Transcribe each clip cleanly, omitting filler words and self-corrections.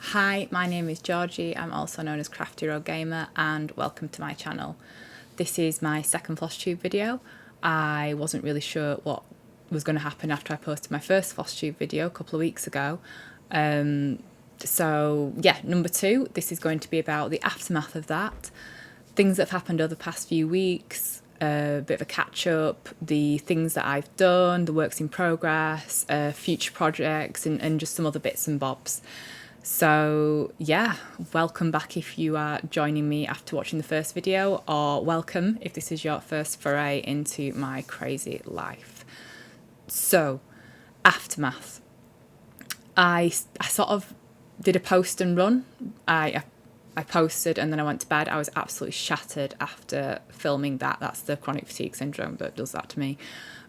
Hi, my name is Georgie. I'm also known as Crafty Rogue Gamer, and welcome to my channel. This is my second Flosstube video. I wasn't really sure what was going to happen after I posted my first Flosstube video a couple of weeks ago. So yeah, number two, this is going to be about the aftermath of that, things that have happened over the past few weeks, a bit of a catch up, the things that I've done, the works in progress, future projects, and just some other bits and bobs. So yeah, welcome back if you are joining me after watching the first video, or welcome if this is your first foray into my crazy life. So, aftermath. I sort of did a post and run. I posted and then I went to bed. I was absolutely shattered after filming that. That's the chronic fatigue syndrome that does that to me.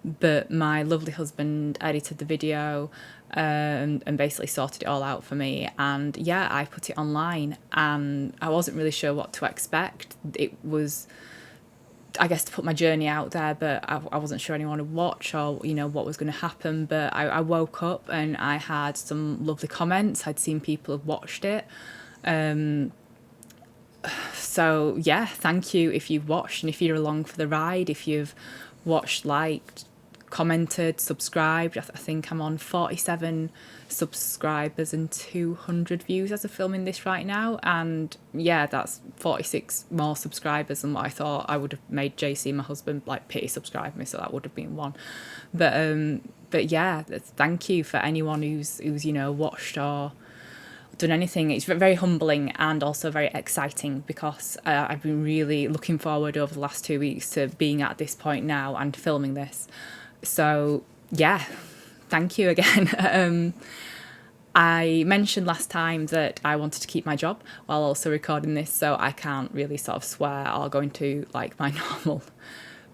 But my lovely husband edited the video and basically sorted it all out for me. And yeah, I put it online and I wasn't really sure what to expect. It was, I guess, to put my journey out there, but I wasn't sure anyone would watch or, you know, what was going to happen. But I woke up and I had some lovely comments. I'd seen people have watched it. So yeah, thank you if you've watched and if you're along for the ride, if you've watched, liked, commented, subscribed. I think I'm on 47 subscribers and 200 views as of filming this right now, and yeah, that's 46 more subscribers than what I thought. I would have made JC, my husband, like pity subscribe me, so that would have been one. But yeah, thank you for anyone who's you know, watched or done anything. It's very humbling and also very exciting because I've been really looking forward over the last 2 weeks to being at this point now and filming this. So yeah, thank you again. I mentioned last time that I wanted to keep my job while also recording this, so I can't really sort of swear or go into like my normal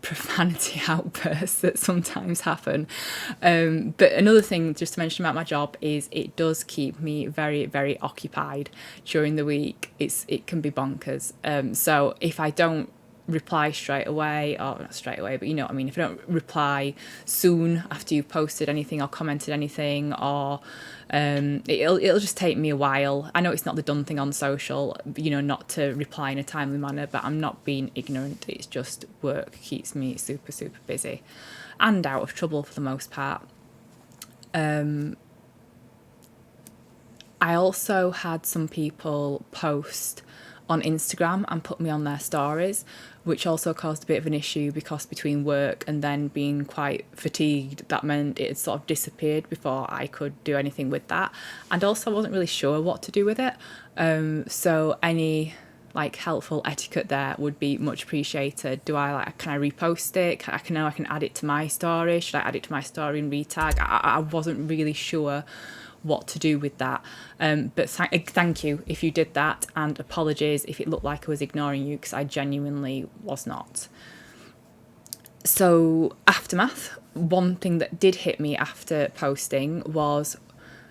profanity outbursts that sometimes happen. But another thing just to mention about my job is it does keep me very, very occupied during the week. It can be bonkers. So if I don't reply straight away, or not straight away, but you know what I mean, if I don't reply soon after you've posted anything or commented anything, or it'll just take me a while. I know it's not the done thing on social, you know, not to reply in a timely manner, but I'm not being ignorant. It's just work keeps me super, super busy and out of trouble for the most part. I also had some people post on Instagram and put me on their stories, which also caused a bit of an issue because between work and then being quite fatigued, that meant it had sort of disappeared before I could do anything with that. And also I wasn't really sure what to do with it. So any like helpful etiquette there would be much appreciated. Can I repost it? Can I add it to my story? Should I add it to my story and retag? I wasn't really sure what to do with that, but thank you if you did that, and apologies if it looked like I was ignoring you, because I genuinely was not. So aftermath, one thing that did hit me after posting was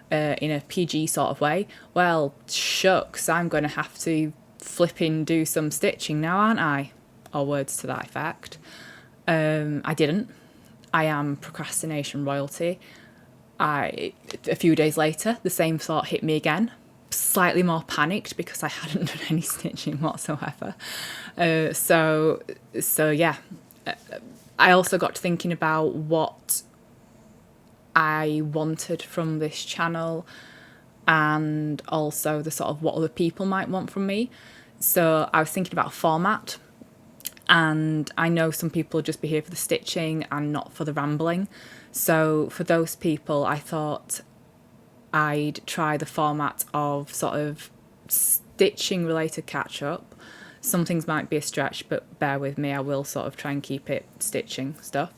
in a PG sort of way, well, shucks, I'm going to have to flipping do some stitching now, aren't I? Or words to that effect. I didn't. I am procrastination royalty. A few days later, the same thought hit me again, slightly more panicked because I hadn't done any stitching whatsoever. So yeah, I also got to thinking about what I wanted from this channel and also the sort of what other people might want from me. So I was thinking about format, and I know some people will just be here for the stitching and not for the rambling. So for those people, I thought I'd try the format of sort of stitching related catch up. Some things might be a stretch, but bear with me, I will sort of try and keep it stitching stuff.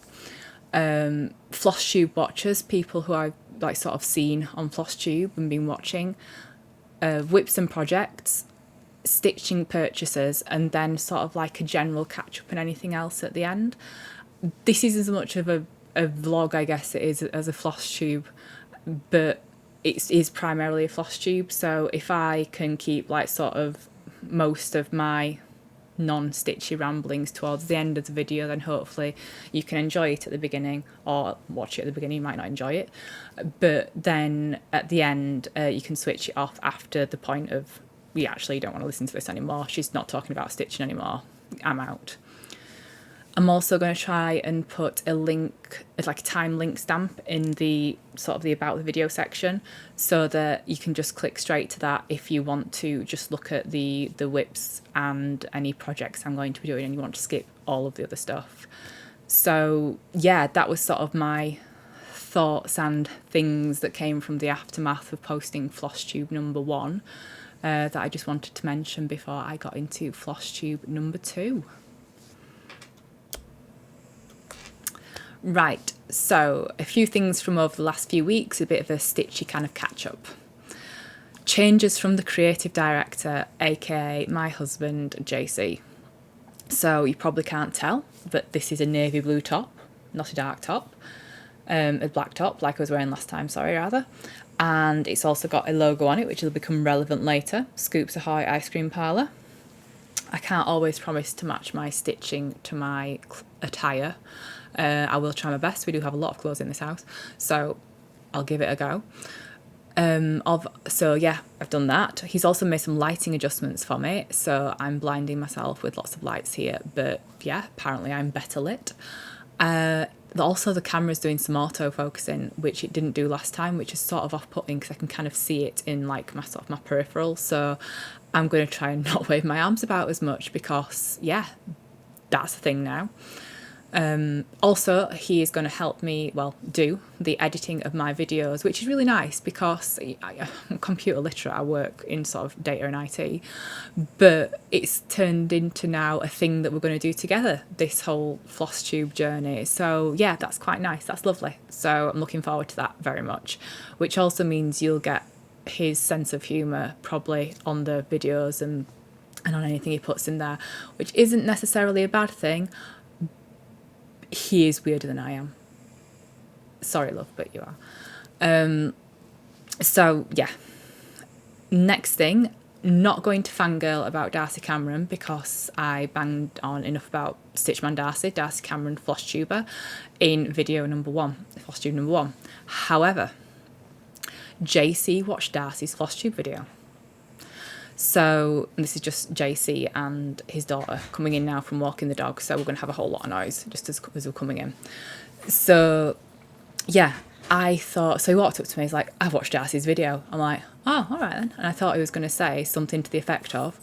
Flosstube watchers, people who I've like sort of seen on Flosstube and been watching, whips and projects, stitching purchases, and then sort of like a general catch up and anything else at the end. This isn't as much of a vlog, I guess it is, as a Flosstube, but it is primarily a Flosstube. So if I can keep like sort of most of my non-stitchy ramblings towards the end of the video, then hopefully you can enjoy it at the beginning, or watch it at the beginning. You might not enjoy it, but then at the end you can switch it off after the point of, we actually don't want to listen to this anymore, she's not talking about stitching anymore, I'm out. I'm also going to try and put a link, like a time link stamp, in the sort of the about the video section, so that you can just click straight to that if you want to just look at the whips and any projects I'm going to be doing and you want to skip all of the other stuff. So yeah, that was sort of my thoughts and things that came from the aftermath of posting Flosstube number 1 that I just wanted to mention before I got into Flosstube number 2. Right, so a few things from over the last few weeks, a bit of a stitchy kind of catch-up. Changes from the creative director, aka my husband, JC. So you probably can't tell, but this is a navy blue top, not a dark top, a black top like I was wearing last time, and it's also got a logo on it which will become relevant later, Scoops Ahoy Ice Cream Parlour. I can't always promise to match my stitching to my attire. I will try my best. We do have a lot of clothes in this house, so I'll give it a go. So yeah, I've done that. He's also made some lighting adjustments for me, so I'm blinding myself with lots of lights here, but yeah, apparently I'm better lit. Also the camera's doing some autofocusing, which it didn't do last time, which is sort of off-putting because I can kind of see it in like my peripheral, so I'm going to try and not wave my arms about as much because yeah, that's the thing now. Also, he is going to help me, do the editing of my videos, which is really nice because I'm computer literate. I work in sort of data and IT, but it's turned into now a thing that we're going to do together, this whole Flosstube journey. So yeah, that's quite nice. That's lovely. So I'm looking forward to that very much, which also means you'll get his sense of humour probably on the videos and on anything he puts in there, which isn't necessarily a bad thing. He is weirder than I am. Sorry, love, but you are. So, yeah. Next thing, not going to fangirl about Darcy Cameron because I banged on enough about Stitchman Darcy Cameron Flosstuber, in video number 1, Flosstube number 1. However, JC watched Darcy's Flosstube video. So this is just JC and his daughter coming in now from walking the dog, so we're going to have a whole lot of noise just as we're coming in. So yeah, I thought, so he walked up to me, he's like, I've watched Darcy's video. I'm like, oh, all right then. And I thought he was going to say something to the effect of,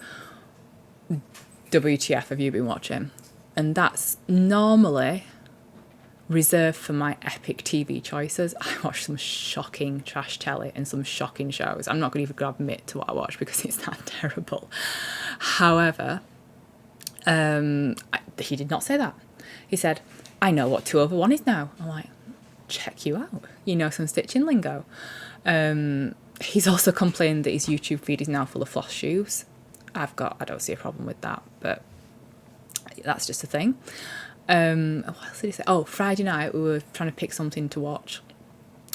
WTF have you been watching? And that's normally reserved for my epic TV choices. I watch some shocking trash telly and some shocking shows. I'm not going to even admit to what I watch because it's that terrible. However, he did not say that. He said, I know what 2/1 is now. I'm like, check you out. You know some stitching lingo. He's also complained that his YouTube feed is now full of floss shoes. I don't see a problem with that, but that's just a thing. What else did he say? Oh, Friday night we were trying to pick something to watch,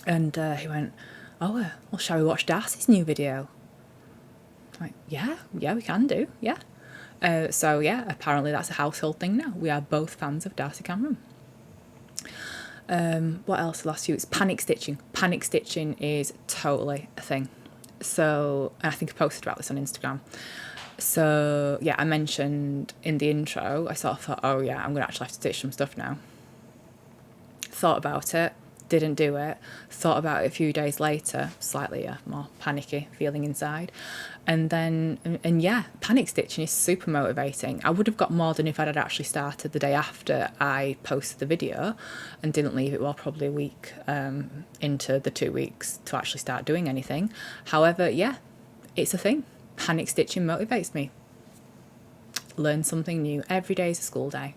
and he went, oh, well, shall we watch Darcy's new video? I'm like, yeah, we can do, yeah. So yeah, apparently that's a household thing now. We are both fans of Darcy Cameron. What else the last few weeks? Panic stitching. Panic stitching is totally a thing. So, and I think I posted about this on Instagram. So yeah, I mentioned in the intro, I sort of thought, oh yeah, I'm going to actually have to stitch some stuff now. Thought about it, didn't do it. Thought about it a few days later, slightly more panicky feeling inside. And then, and yeah, panic stitching is super motivating. I would have got more than if I had actually started the day after I posted the video and didn't leave it, probably a week into the 2 weeks to actually start doing anything. However, yeah, it's a thing. Panic stitching motivates me. Learn something new. Every day is a school day.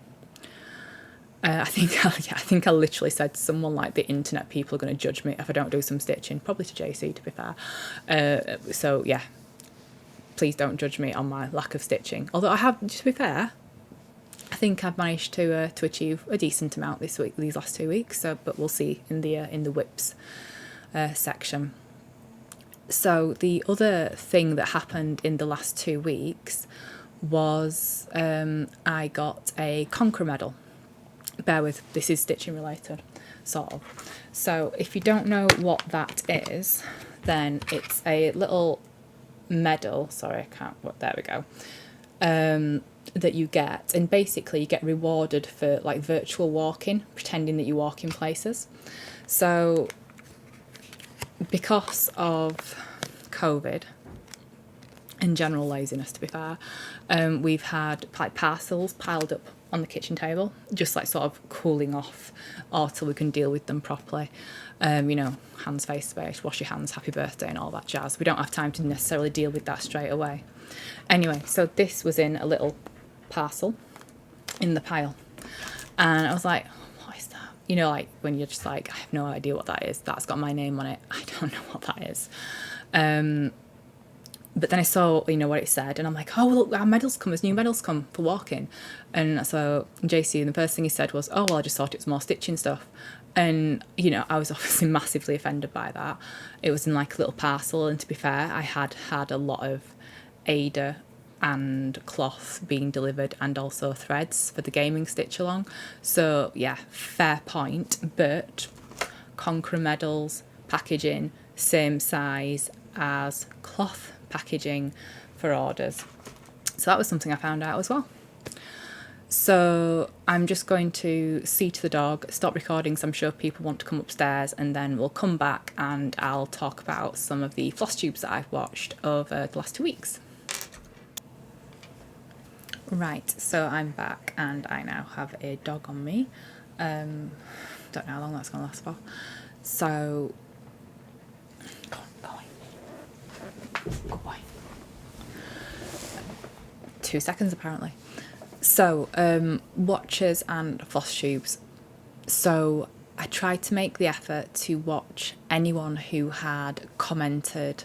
I think I literally said to someone like, the internet people are going to judge me if I don't do some stitching. Probably to JC, to be fair. So yeah, please don't judge me on my lack of stitching. Although I have, to be fair, I think I've managed to achieve a decent amount this week, these last 2 weeks. So, but we'll see in the whips section. So the other thing that happened in the last 2 weeks was I got a Conqueror medal. Bear with, this is stitching related, sort of. So if you don't know what that is, then it's a little medal, sorry, I can't, there we go, that you get, and basically you get rewarded for like virtual walking, pretending that you walk in places. So because of COVID and general laziness, to be fair, we've had like parcels piled up on the kitchen table, just like sort of cooling off, or till we can deal with them properly. You know, hands, face, space, wash your hands, happy birthday and all that jazz. We don't have time to necessarily deal with that straight away. Anyway, so this was in a little parcel in the pile, and I was like, what is that? You know, like when you're just like, I have no idea what that is, that's got my name on it, I don't know what that is. But then I saw, you know, what it said, and I'm like, oh, look, our medals come, there's new medals come for walking. And so JC, the first thing he said was, oh, well, I just thought it was more stitching stuff. And, you know, I was obviously massively offended by that. It was in like a little parcel, and to be fair, I had a lot of Ada and cloth being delivered, and also threads for the gaming stitch along. So yeah, fair point, but Conqueror medals, packaging, same size as cloth packaging for orders. So that was something I found out as well. So I'm just going to see to the dog, stop recording, so I'm sure people want to come upstairs, and then we'll come back and I'll talk about some of the Flosstubes that I've watched over the last 2 weeks. Right, so I'm back and I now have a dog on me. Don't know how long that's going to last for. So, go away. Go away. 2 seconds apparently. So, watches and Flosstubes. So I tried to make the effort to watch anyone who had commented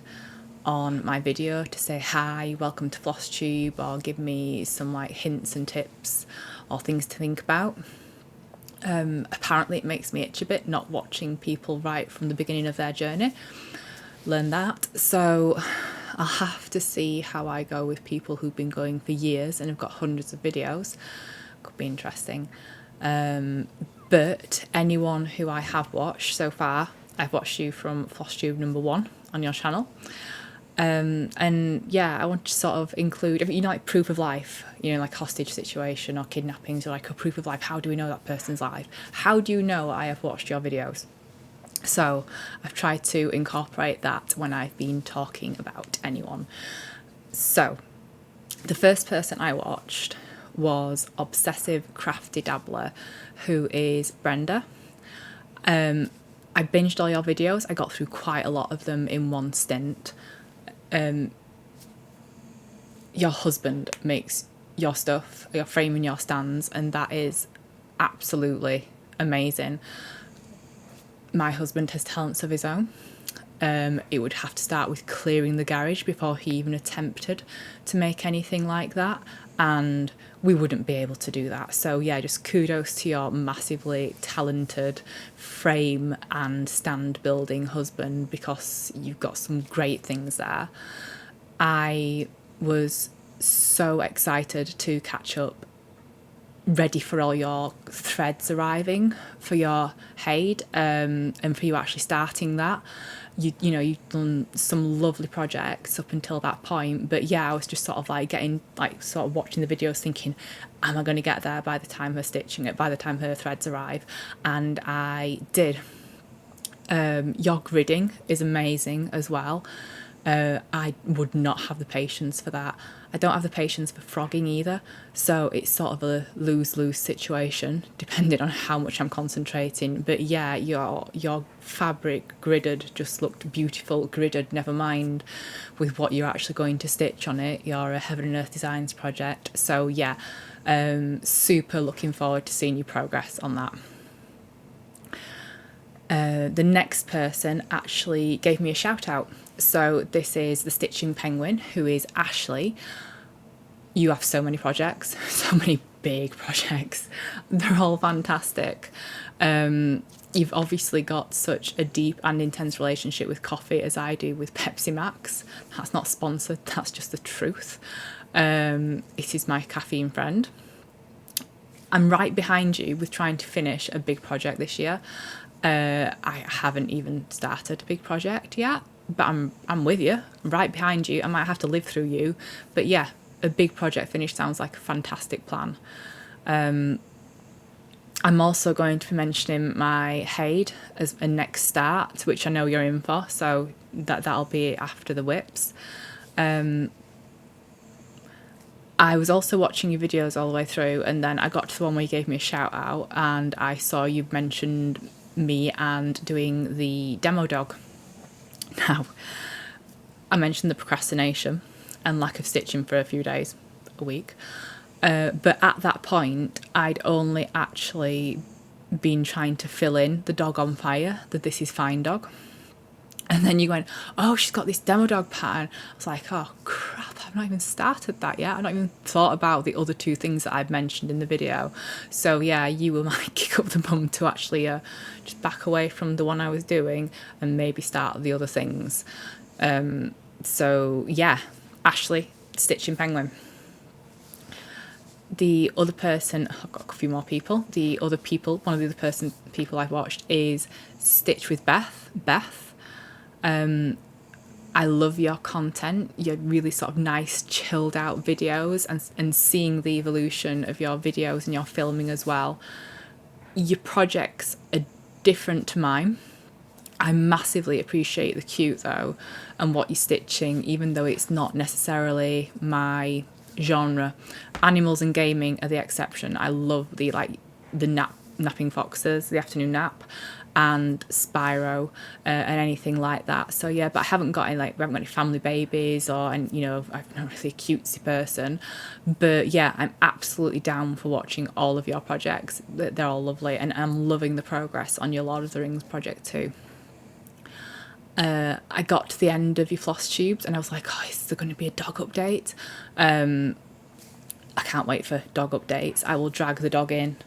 on my video to say hi, welcome to Flosstube, or give me some like hints and tips or things to think about. Apparently it makes me itch a bit not watching people right from the beginning of their journey. Learn that. So I'll have to see how I go with people who've been going for years and have got hundreds of videos. Could be interesting. But anyone who I have watched so far, I've watched you from Flosstube number 1 on your channel. And yeah, I want to sort of include, you know, like proof of life, you know, like hostage situation or kidnappings, or like a proof of life. How do we know that person's alive? How do you know I have watched your videos? So I've tried to incorporate that when I've been talking about anyone. So the first person I watched was Obsessive Crafty Dabbler, who is Brenda. I binged all your videos. I got through quite a lot of them in one stint. Your husband makes your stuff, your framing, your stands, and that is absolutely amazing. My husband has talents of his own. It would have to start with clearing the garage before he even attempted to make anything like that, and we wouldn't be able to do that. So yeah, just kudos to your massively talented frame and stand building husband, because you've got some great things there. I was so excited to catch up, ready for all your threads arriving for your Haid, and for you actually starting that. You know, you've done some lovely projects up until that point, but yeah, I was just sort of like getting, like, sort of watching the videos thinking, am I going to get there by the time her stitching it, by the time her threads arrive? And I did. Your gridding is amazing as well. I would not have the patience for that. I don't have the patience for frogging either, so it's sort of a lose-lose situation depending on how much I'm concentrating. But yeah, your fabric gridded just looked beautiful, gridded, never mind with what you're actually going to stitch on it. You're a Heaven and Earth Designs project, so yeah, super looking forward to seeing your progress on that. The next person actually gave me a shout out. So this is the Stitching Penguin, who is Ashley. You have so many projects, so many big projects. They're all fantastic. You've obviously got such a deep and intense relationship with coffee as I do with Pepsi Max. That's not sponsored, that's just the truth. It is my caffeine friend. I'm right behind you with trying to finish a big project this year. I haven't even started a big project yet, but I'm with you. I'm right behind you. I might have to live through you, but yeah, a big project finish sounds like a fantastic plan. I'm also going to be mentioning my Haid as a next start, which I know you're in for, so that'll be after the whips. I was also watching your videos all the way through, and then I got to the one where you gave me a shout out, and I saw you mentioned me and doing the demo dog. Now, I mentioned the procrastination and lack of stitching for a few days, a week. But at that point, I'd only actually been trying to fill in the dog on fire, the This Is Fine dog. And then you went, oh, she's got this demo dog pattern. I was like, oh, crap, I've not even started that yet. I've not even thought about the other two things that I've mentioned in the video. So, yeah, you were my kick up the bum to actually just back away from the one I was doing and maybe start the other things. So, yeah, Ashley, Stitching Penguin. The other person, I've got a few more people. One of the other people I've watched is Stitch with Beth. I love your content, your really sort of nice chilled out videos, and seeing the evolution of your videos and your filming as well. Your projects are different to mine. I massively appreciate the cute though and what you're stitching, even though it's not necessarily my genre. Animals and gaming are the exception. I love the napping foxes, the afternoon nap, and Spyro, and anything like that. So yeah, but I haven't got any family babies, I'm not really a cutesy person, but yeah, I'm absolutely down for watching all of your projects. They're all lovely, and I'm loving the progress on your Lord of the Rings project too. I got to the end of your Flosstubes and I was like, oh, is there going to be a dog update? I can't wait for dog updates. I will drag the dog in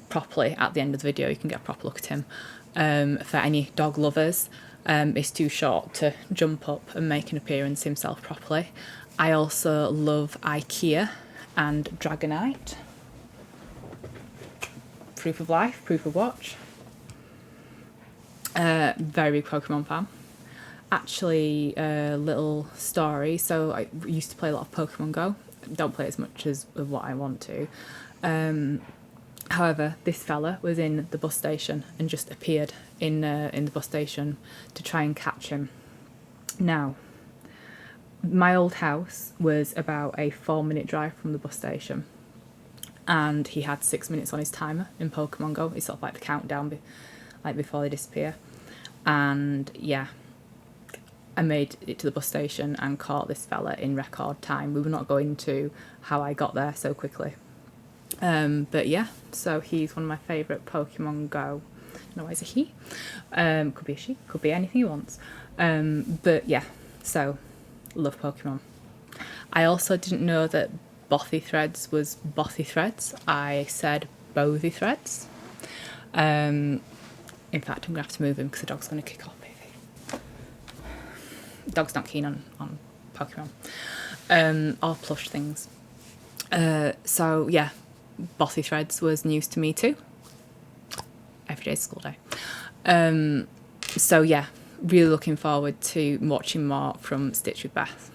properly at the end of the video. You can get a proper look at him. For any dog lovers, it's too short to jump up and make an appearance himself properly. I also love IKEA and Dragonite. Proof of life, proof of watch. Very big Pokemon fan. Actually, a little story. So I used to play a lot of Pokemon Go. Don't play as much as what I want to. However, this fella was in the bus station and just appeared in the bus station to try and catch him. Now, my old house was about a 4-minute drive from the bus station, and he had 6 minutes on his timer in Pokemon Go. It's sort of like the countdown, before they disappear. And yeah, I made it to the bus station and caught this fella in record time. We were not going to how I got there so quickly. But yeah, so he's one of my favourite Pokemon Go. No, it's a he. Could be a she, could be anything he wants. But yeah, so love Pokemon. I also didn't know that Bothy Threads was Bothy Threads. I said Bothy Threads. In fact, I'm going to have to move him because the dog's going to kick off, baby. Dog's not keen on Pokemon. Or plush things. So yeah, Bothy Threads was news to me too. Every day's school day. So yeah, really looking forward to watching more from Stitch with Beth.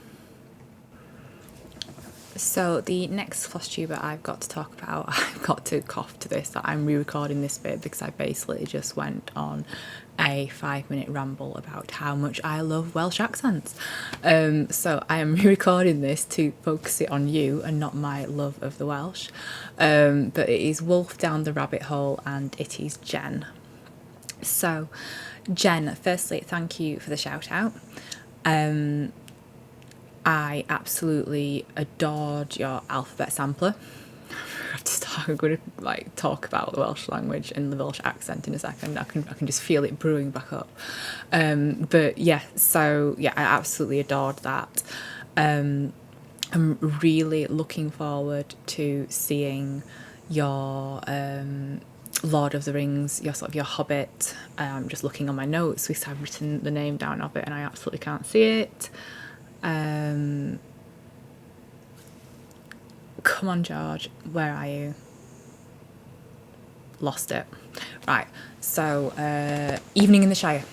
So the next Flosstuber I've got to talk about, I've got to cough to this, that I'm re-recording this bit because I basically just went on a 5-minute ramble about how much I love Welsh accents. So I am re-recording this to focus it on you and not my love of the Welsh. But it is Wolf Down the Rabbit Hole and it is Jen. So Jen, firstly, thank you for the shout out. I absolutely adored your alphabet sampler. I'm going to talk about the Welsh language and the Welsh accent in a second. I can just feel it brewing back up. But yeah, so yeah, I absolutely adored that. I'm really looking forward to seeing your Lord of the Rings, your Hobbit. I'm just looking on my notes because I've written the name down of it and I absolutely can't see it. Come on, George, where are you? Lost it. Right, so Evening in the Shire.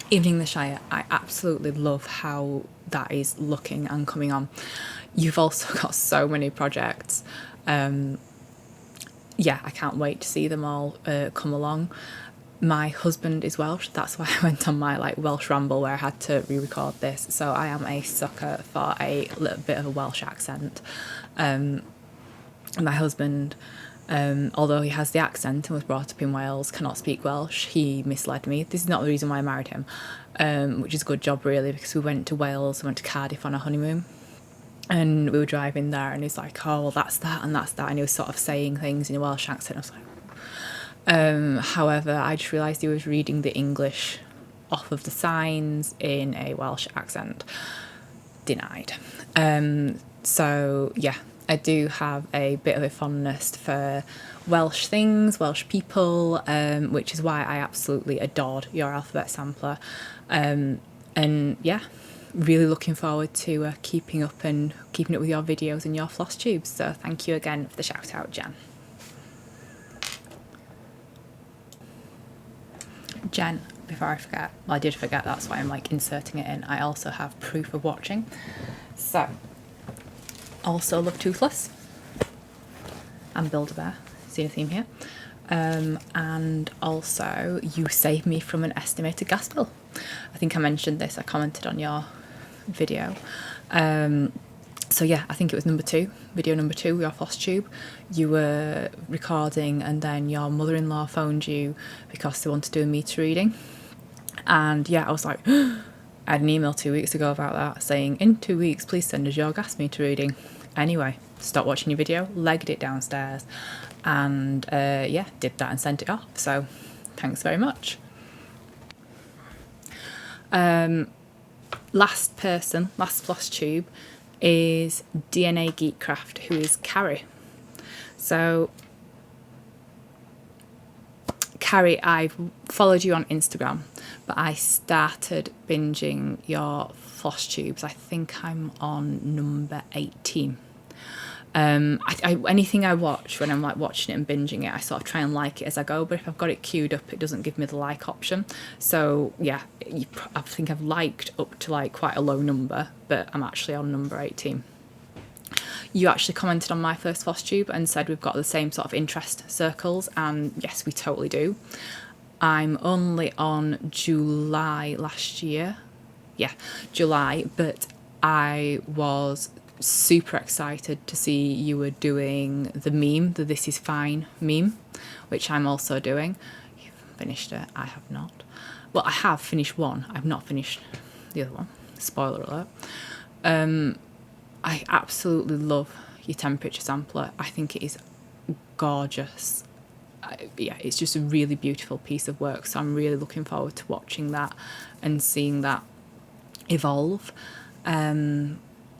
Evening in the Shire. I absolutely love how that is looking and coming on. You've also got so many projects. Yeah, I can't wait to see them all come along. My husband is Welsh, that's why I went on my like Welsh ramble where I had to re-record this. So I am a sucker for a little bit of a Welsh accent. My husband, although he has the accent and was brought up in Wales, cannot speak Welsh. He misled me. This is not the reason why I married him, which is a good job really, because we went to Wales, we went to Cardiff on a honeymoon. And we were driving there and he's like, oh, well, that's that and that's that. And he was sort of saying things in a Welsh accent. I was like, however, I just realised he was reading the English off of the signs in a Welsh accent. Denied. So, yeah, I do have a bit of a fondness for Welsh things, Welsh people, which is why I absolutely adored your alphabet sampler. And, yeah, really looking forward to keeping up with your videos and your floss tubes. So thank you again for the shout out, Jen. Jen, before I forget, well, I did forget, that's why I'm like inserting it in. I also have proof of watching. So, also love Toothless and Build-A-Bear. See a theme here. And also you saved me from an estimated gas bill. I think I mentioned this, I commented on your video. So yeah, I think it was video number 2, your floss tube. You were recording and then your mother-in-law phoned you because they wanted to do a meter reading. And yeah, I was like, I had an email 2 weeks ago about that saying, in 2 weeks, please send us your gas meter reading. Anyway, stopped watching your video, legged it downstairs, and yeah, did that and sent it off. So thanks very much. Last floss tube is DNA Geekcraft, who is Carrie. So Carrie, I've followed you on Instagram, but I started binging your floss tubes. I think I'm on number 18. Anything I watch, when I'm like watching it and binging it, I sort of try and like it as I go, but if I've got it queued up, it doesn't give me the like option. So yeah, I think I've liked up to like quite a low number, but I'm actually on number 18. You actually commented on my first floss tube and said we've got the same sort of interest circles, and yes, we totally do. I'm only on July last year. Yeah, July, but I was super excited to see you were doing the meme, the This Is Fine meme, which I'm also doing. You've finished it, I have not. Well, I have finished one, I've not finished the other one. Spoiler alert. I absolutely love your temperature sampler. I think it is gorgeous. Yeah, it's just a really beautiful piece of work, so I'm really looking forward to watching that and seeing that evolve.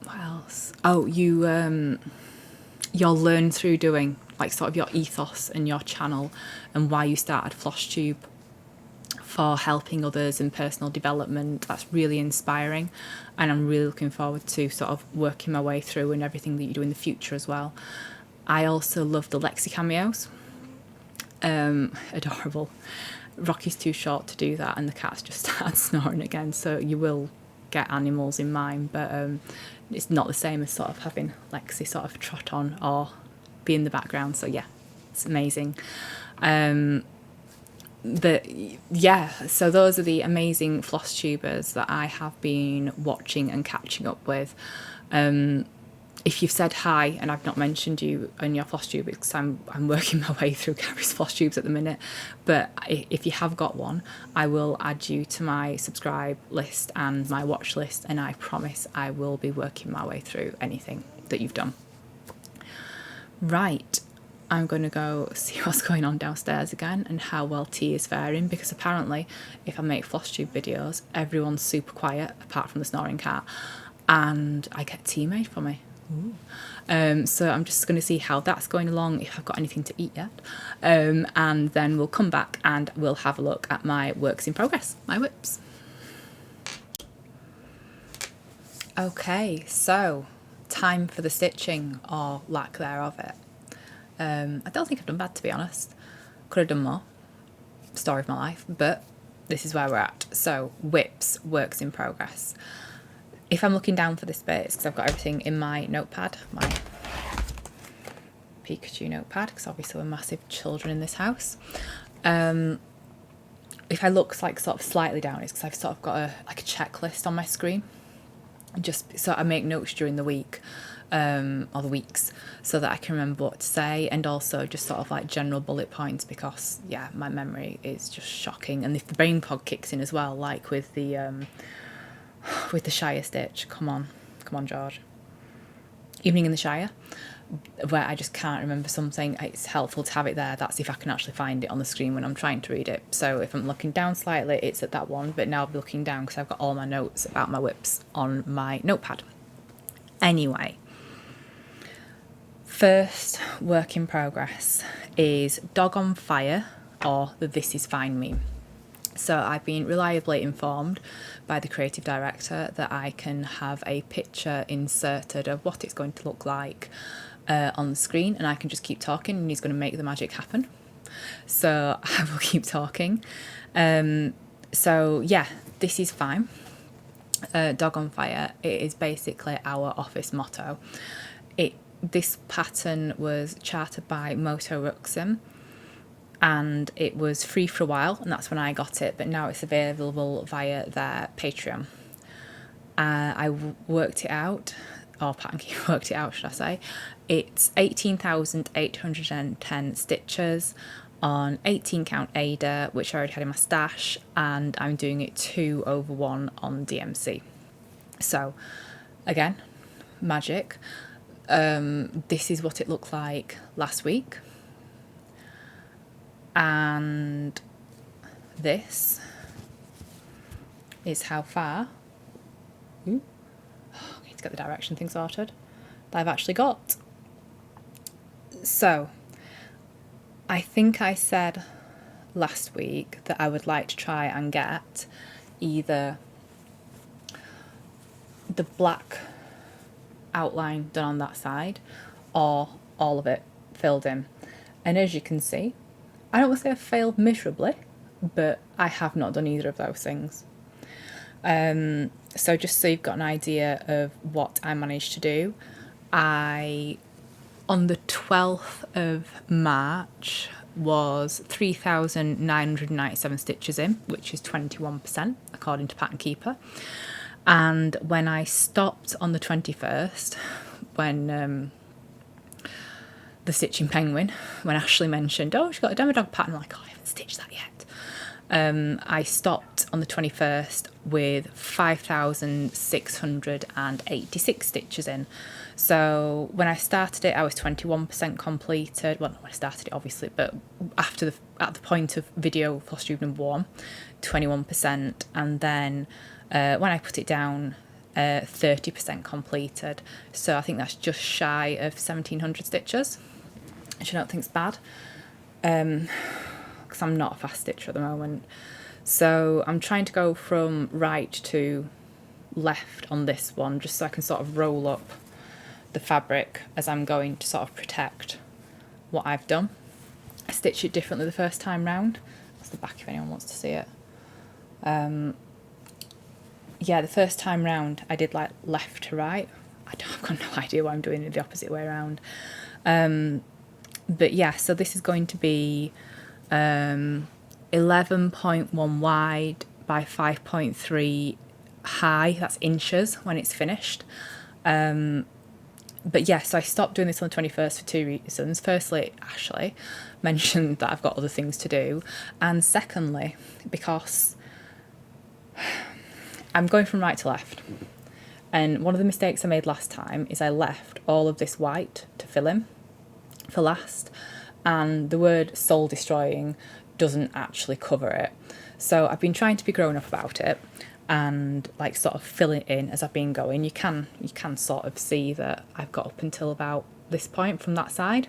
What else? Oh, your learn through doing, like sort of your ethos and your channel and why you started Flosstube for helping others in personal development. That's really inspiring, and I'm really looking forward to sort of working my way through and everything that you do in the future as well. I also love the Lexi cameos. Adorable. Rocky's too short to do that and the cat's just started snoring again, so you will get animals in mine, but it's not the same as sort of having Lexi sort of trot on or be in the background. So yeah, it's amazing. But yeah, so those are the amazing floss tubers that I have been watching and catching up with. If you've said hi and I've not mentioned you on your floss tube, because I'm working my way through Carrie's floss tubes at the minute, but if you have got one, I will add you to my subscribe list and my watch list, and I promise I will be working my way through anything that you've done. Right, I'm going to go see what's going on downstairs again and how well tea is faring, because apparently if I make floss tube videos, everyone's super quiet apart from the snoring cat, and I get tea made for me. So I'm just going to see how that's going along, if I've got anything to eat yet, and then we'll come back and we'll have a look at my works in progress, my whips. Okay, so time for the stitching or lack thereof it. I don't think I've done bad, to be honest. Could have done more. Story of my life, but this is where we're at. So whips, works in progress. If I'm looking down for this bit, it's because I've got everything in my notepad, my Pikachu notepad, because obviously we're massive children in this house. If I look like sort of slightly down, it's because I've sort of got a checklist on my screen. Just so I make notes during the week, or the weeks, so that I can remember what to say, and also just sort of like general bullet points, because yeah, my memory is just shocking. And if the brain fog kicks in as well, like with the Shire stitch, come on George, Evening in the Shire, where I just can't remember something, it's helpful to have it there. That's if I can actually find it on the screen when I'm trying to read it. So if I'm looking down slightly, it's at that one, but now I'll be looking down because I've got all my notes about my whips on my notepad. Anyway, first work in progress is Dog on Fire, or the This Is Fine meme. So I've been reliably informed by the creative director that I can have a picture inserted of what it's going to look like on the screen, and I can just keep talking and he's going to make the magic happen. So I will keep talking. So yeah, This Is Fine. Dog on Fire. It is basically our office motto. This pattern was charted by Moto Ruxin, and it was free for a while, and that's when I got it, but now it's available via their Patreon. I worked it out, or Pattern Keeper worked it out, should I say. It's 18,810 stitches on 18 count Ada, which I already had in my stash, and I'm doing it 2/1 on DMC. So again, magic. This is what it looked like last week. And this is how far, I need to get the direction thing sorted, that I've actually got. So I think I said last week that I would like to try and get either the black outline done on that side or all of it filled in. And as you can see, I don't want to say I failed miserably, but I have not done either of those things. So just so you've got an idea of what I managed to do, on the 12th of March was 3,997 stitches in, which is 21% according to Pattern Keeper. And when I stopped on the 21st, when the Stitching Penguin, when Ashley mentioned, oh, she's got a demo dog pattern, I'm like, oh, I haven't stitched that yet. I stopped on the 21st with 5,686 stitches in. So when I started it, I was 21% completed. Well, not when I started it, obviously, but at the point of video Flosstube number 1, 21%. And then when I put it down, 30% completed. So I think that's just shy of 1,700 stitches, which I don't think is bad. Because I'm not a fast stitcher at the moment. So I'm trying to go from right to left on this one, just so I can sort of roll up the fabric as I'm going to sort of protect what I've done. I stitched it differently the first time round. That's the back if anyone wants to see it. Yeah, the first time round I did like left to right. I've got no idea why I'm doing it the opposite way around. But yeah, so this is going to be 11.1 wide by 5.3 high. That's inches when it's finished. But yes, so I stopped doing this on the 21st for 2 reasons. Firstly, Ashley mentioned that I've got other things to do. And secondly, because I'm going from right to left. And one of the mistakes I made last time is I left all of this white to fill in for last. And the word soul destroying doesn't actually cover it. So I've been trying to be grown up about it and like sort of fill it in as I've been going. You can sort of see that I've got up until about this point from that side.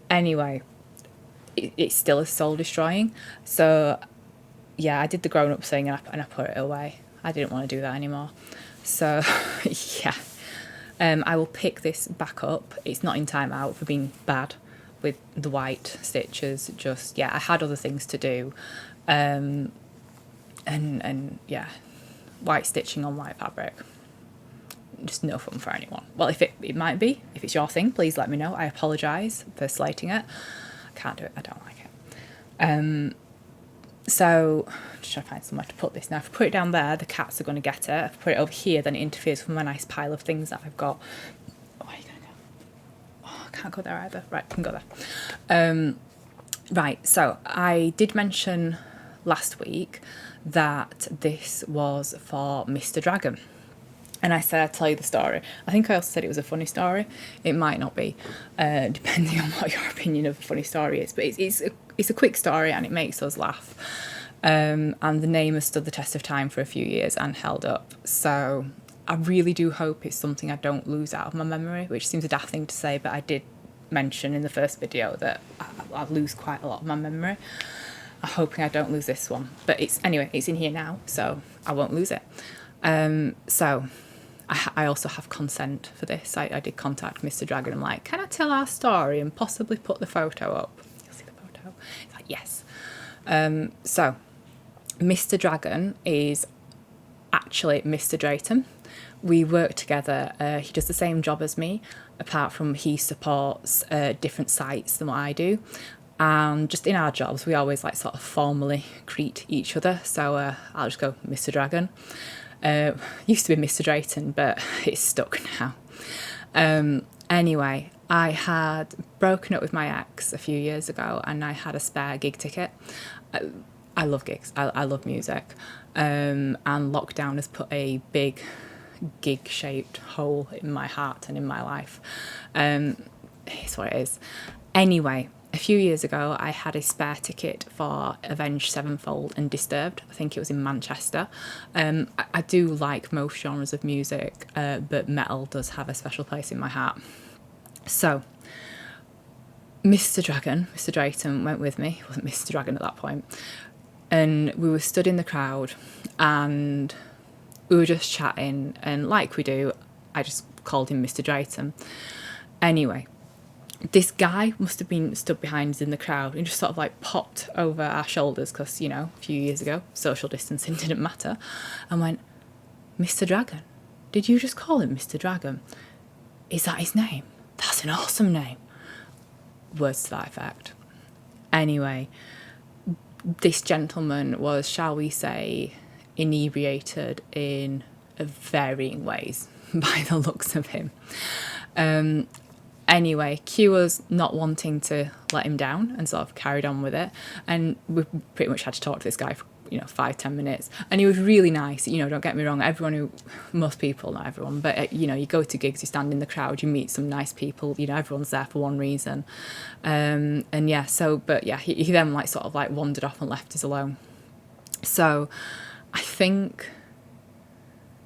Anyway, it still is soul destroying. So yeah, I did the grown up thing and I put it away. I didn't want to do that anymore. So yeah, I will pick this back up. It's not in timeout for being bad with the white stitches. Just, yeah, I had other things to do. And yeah, white stitching on white fabric, just no fun for anyone. Well, if it might be, if it's your thing, please let me know. I apologise for slating it. I can't do it, I don't like it. So I'm just trying to find somewhere to put this now. If I put it down there, the cats are going to get it. If I put it over here, then it interferes with my nice pile of things that I've got. Where are you going to go? Oh, I can't go there either. Right, I can go there. Right, so I did mention last week that this was for Mr. Dragon. And I said I'd tell you the story. I think I also said it was a funny story. It might not be, depending on what your opinion of a funny story is. But it's a quick story and it makes us laugh. And the name has stood the test of time for a few years and held up. So I really do hope it's something I don't lose out of my memory, which seems a daft thing to say, but I did mention in the first video that I lose quite a lot of my memory. I'm hoping I don't lose this one. But it's in here now, so I won't lose it. So I also have consent for this. I did contact Mr. Dragon. I'm like, can I tell our story and possibly put the photo up? You'll see the photo. It's like, yes. So Mr. Dragon is actually Mr. Drayton. We work together. He does the same job as me, apart from he supports different sites than what I do. And just in our jobs, we always like sort of formally greet each other. So I'll just go Mr. Dragon. Used to be Mr. Drayton, but it's stuck now. Anyway, I had broken up with my ex a few years ago and I had a spare gig ticket. I love gigs. I love music. And lockdown has put a big gig-shaped hole in my heart and in my life. It's what it is. Anyway, a few years ago, I had a spare ticket for Avenged Sevenfold and Disturbed. I think it was in Manchester. I do like most genres of music, but metal does have a special place in my heart. So, Mr. Drayton went with me. He wasn't Mr. Dragon at that point. And we were stood in the crowd and we were just chatting. And like we do, I just called him Mr. Drayton. Anyway, this guy must have been stood behind us in the crowd and just sort of like popped over our shoulders because, you know, a few years ago, social distancing didn't matter, and went, Mr. Dragon, did you just call him Mr. Dragon? Is that his name? That's an awesome name. Words to that effect. Anyway, this gentleman was, shall we say, inebriated in varying ways by the looks of him. Anyway, Q was not wanting to let him down and sort of carried on with it. And we pretty much had to talk to this guy for, 5-10 minutes. And he was really nice. Don't get me wrong. Most people, not everyone, but, you go to gigs, you stand in the crowd, you meet some nice people. Everyone's there for one reason. He then wandered off and left us alone. So I think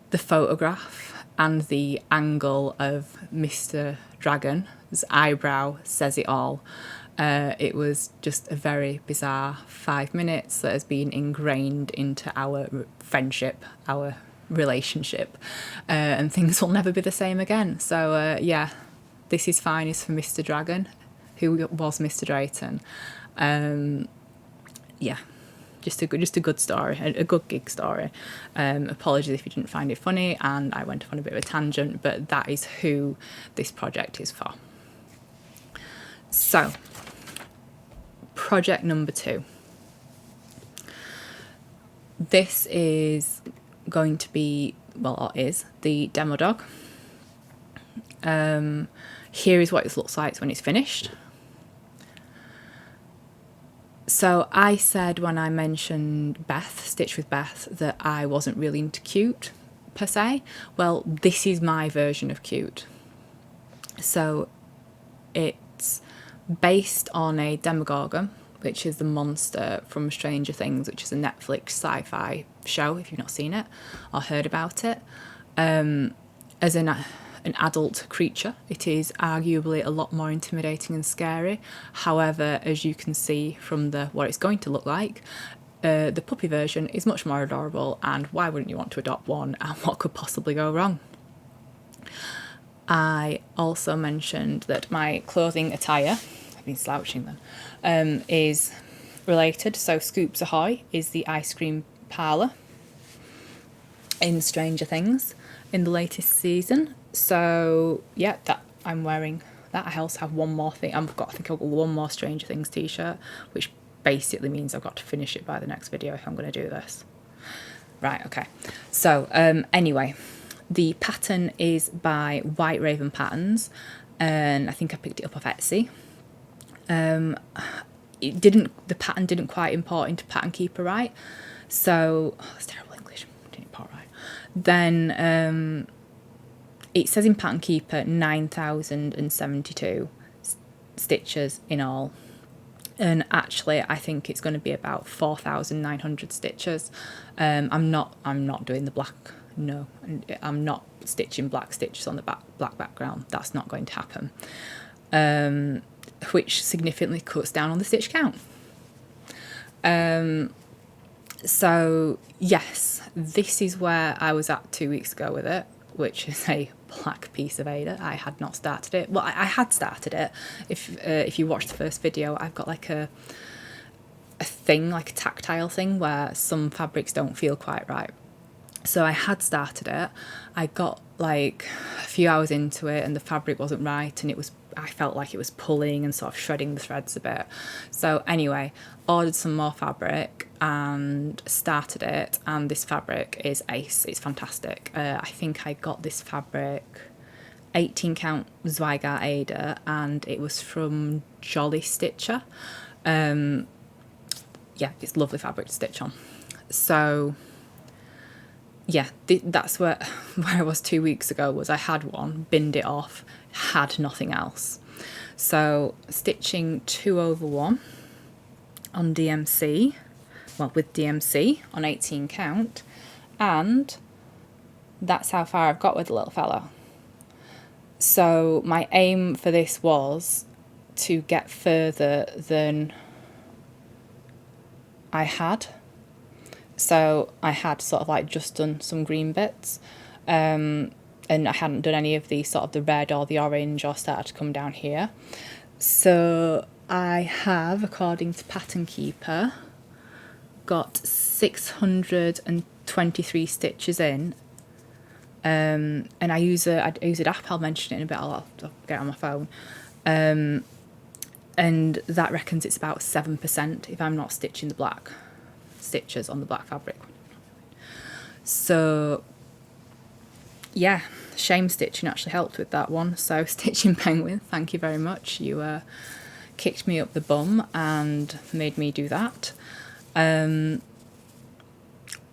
the photograph and the angle of Mr. Dragon's eyebrow says it all. It was just a very bizarre 5 minutes that has been ingrained into our friendship, our relationship, and things will never be the same again. So this is fine is for Mr. Dragon, who was Mr. Drayton. Just a good story, a good gig story. Apologies if you didn't find it funny, and I went off on a bit of a tangent, but that is who this project is for. So, project number 2. This is going to be, is the demo dog. Here is what it looks like when it's finished. So I said when I mentioned Stitch with Beth, that I wasn't really into cute, per se. Well, this is my version of cute. So it's based on a Demogorgon, which is the monster from Stranger Things, which is a Netflix sci-fi show, if you've not seen it or heard about it. As an adult creature, it is arguably a lot more intimidating and scary. However, as you can see from what it's going to look like, the puppy version is much more adorable, and why wouldn't you want to adopt one, and what could possibly go wrong? I also mentioned that my clothing attire, I've been slouching then, is related. So Scoops Ahoy is the ice cream parlour in Stranger Things in the latest season. So yeah, that I'm wearing that. I also have one more thing. I think I've got one more Stranger Things t-shirt, which basically means I've got to finish it by the next video if I'm going to do this. Right, okay. So anyway, the pattern is by White Raven Patterns, and I think I picked it up off Etsy. The pattern didn't quite import into Pattern Keeper right, so that's terrible English. Didn't import right. Then it says in Pattern Keeper 9,072 stitches in all, and actually I think it's going to be about 4,900 stitches. I'm not doing the black. No, I'm not stitching black stitches on the black background. That's not going to happen. Which significantly cuts down on the stitch count. So yes, this is where I was at 2 weeks ago with it, which is a black piece of Ada. I had not started it. Well, I had started it. If you watch the first video, I've got like a thing, like a tactile thing, where some fabrics don't feel quite right. So I had started it. I got like a few hours into it and the fabric wasn't right, and I felt like it was pulling and sort of shredding the threads a bit. So anyway, ordered some more fabric and started it, and this fabric is ace. It's fantastic. I think I got this fabric 18 count Zweigart Ada, and it was from Jolly Stitcher. Yeah, it's lovely fabric to stitch on. So yeah, that's where I was 2 weeks ago. Was I had one, binned it off, had nothing else. So stitching 2/1 on DMC, well, with DMC on 18 count, and that's how far I've got with the little fella. So my aim for this was to get further than I had. So I had sort of like just done some green bits, and I hadn't done any of the sort of the red or the orange or started to come down here. So I have, according to Pattern Keeper, got 623 stitches in, and I use an app. I'll mention it in a bit. I'll get it on my phone, and that reckons it's about 7% if I'm not stitching the black stitches on the black fabric. So yeah, shame stitching actually helped with that one. So Stitching Penguin, thank you very much. You kicked me up the bum and made me do that. Oh,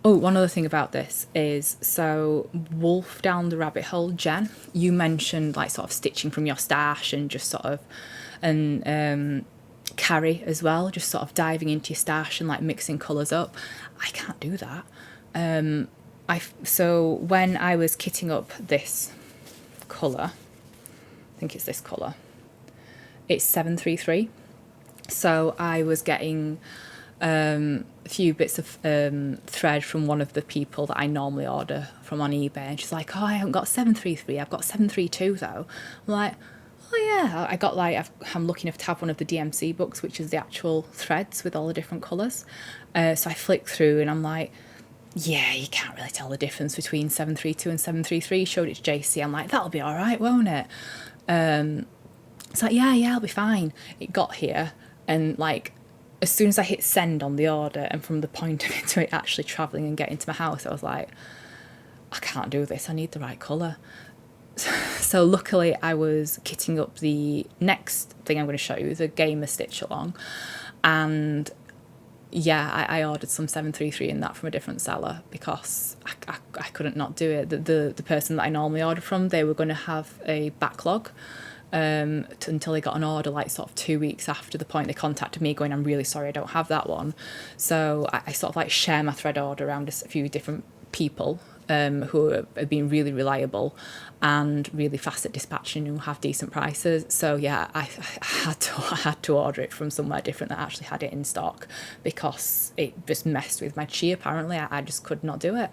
one other thing about this is, so Wolf Down the Rabbit Hole, Jen, you mentioned like sort of stitching from your stash and just sort of, and Carrie as well, just sort of diving into your stash and like mixing colours up. I can't do that. So when I was kitting up this colour, I think it's this colour, it's 733. So I was getting a few bits of thread from one of the people that I normally order from on eBay, and she's like, oh, I haven't got 733, I've got 732 though. I'm like, oh yeah, I got like, I'm lucky enough to have one of the DMC books, which is the actual threads with all the different colours. So I flicked through and I'm like, yeah, you can't really tell the difference between 732 and 733. Showed it to JC. I'm like, that'll be all right, won't it? It's like, yeah, I'll be fine. It got here, and like, as soon as I hit send on the order, and from the point of it to it actually travelling and getting to my house, I was like, I can't do this. I need the right colour. So luckily I was kitting up the next thing I'm going to show you, the Gamer Stitch Along, and yeah, I ordered some 733 in that from a different seller because I couldn't not do it. The person that I normally order from, they were going to have a backlog until they got an order like sort of 2 weeks after the point they contacted me going, I'm really sorry, I don't have that one. So I sort of like share my thread order around a few different people who have been really reliable and really fast at dispatching and have decent prices. So yeah, I had to order it from somewhere different that actually had it in stock because it just messed with my chi. Apparently I just could not do it.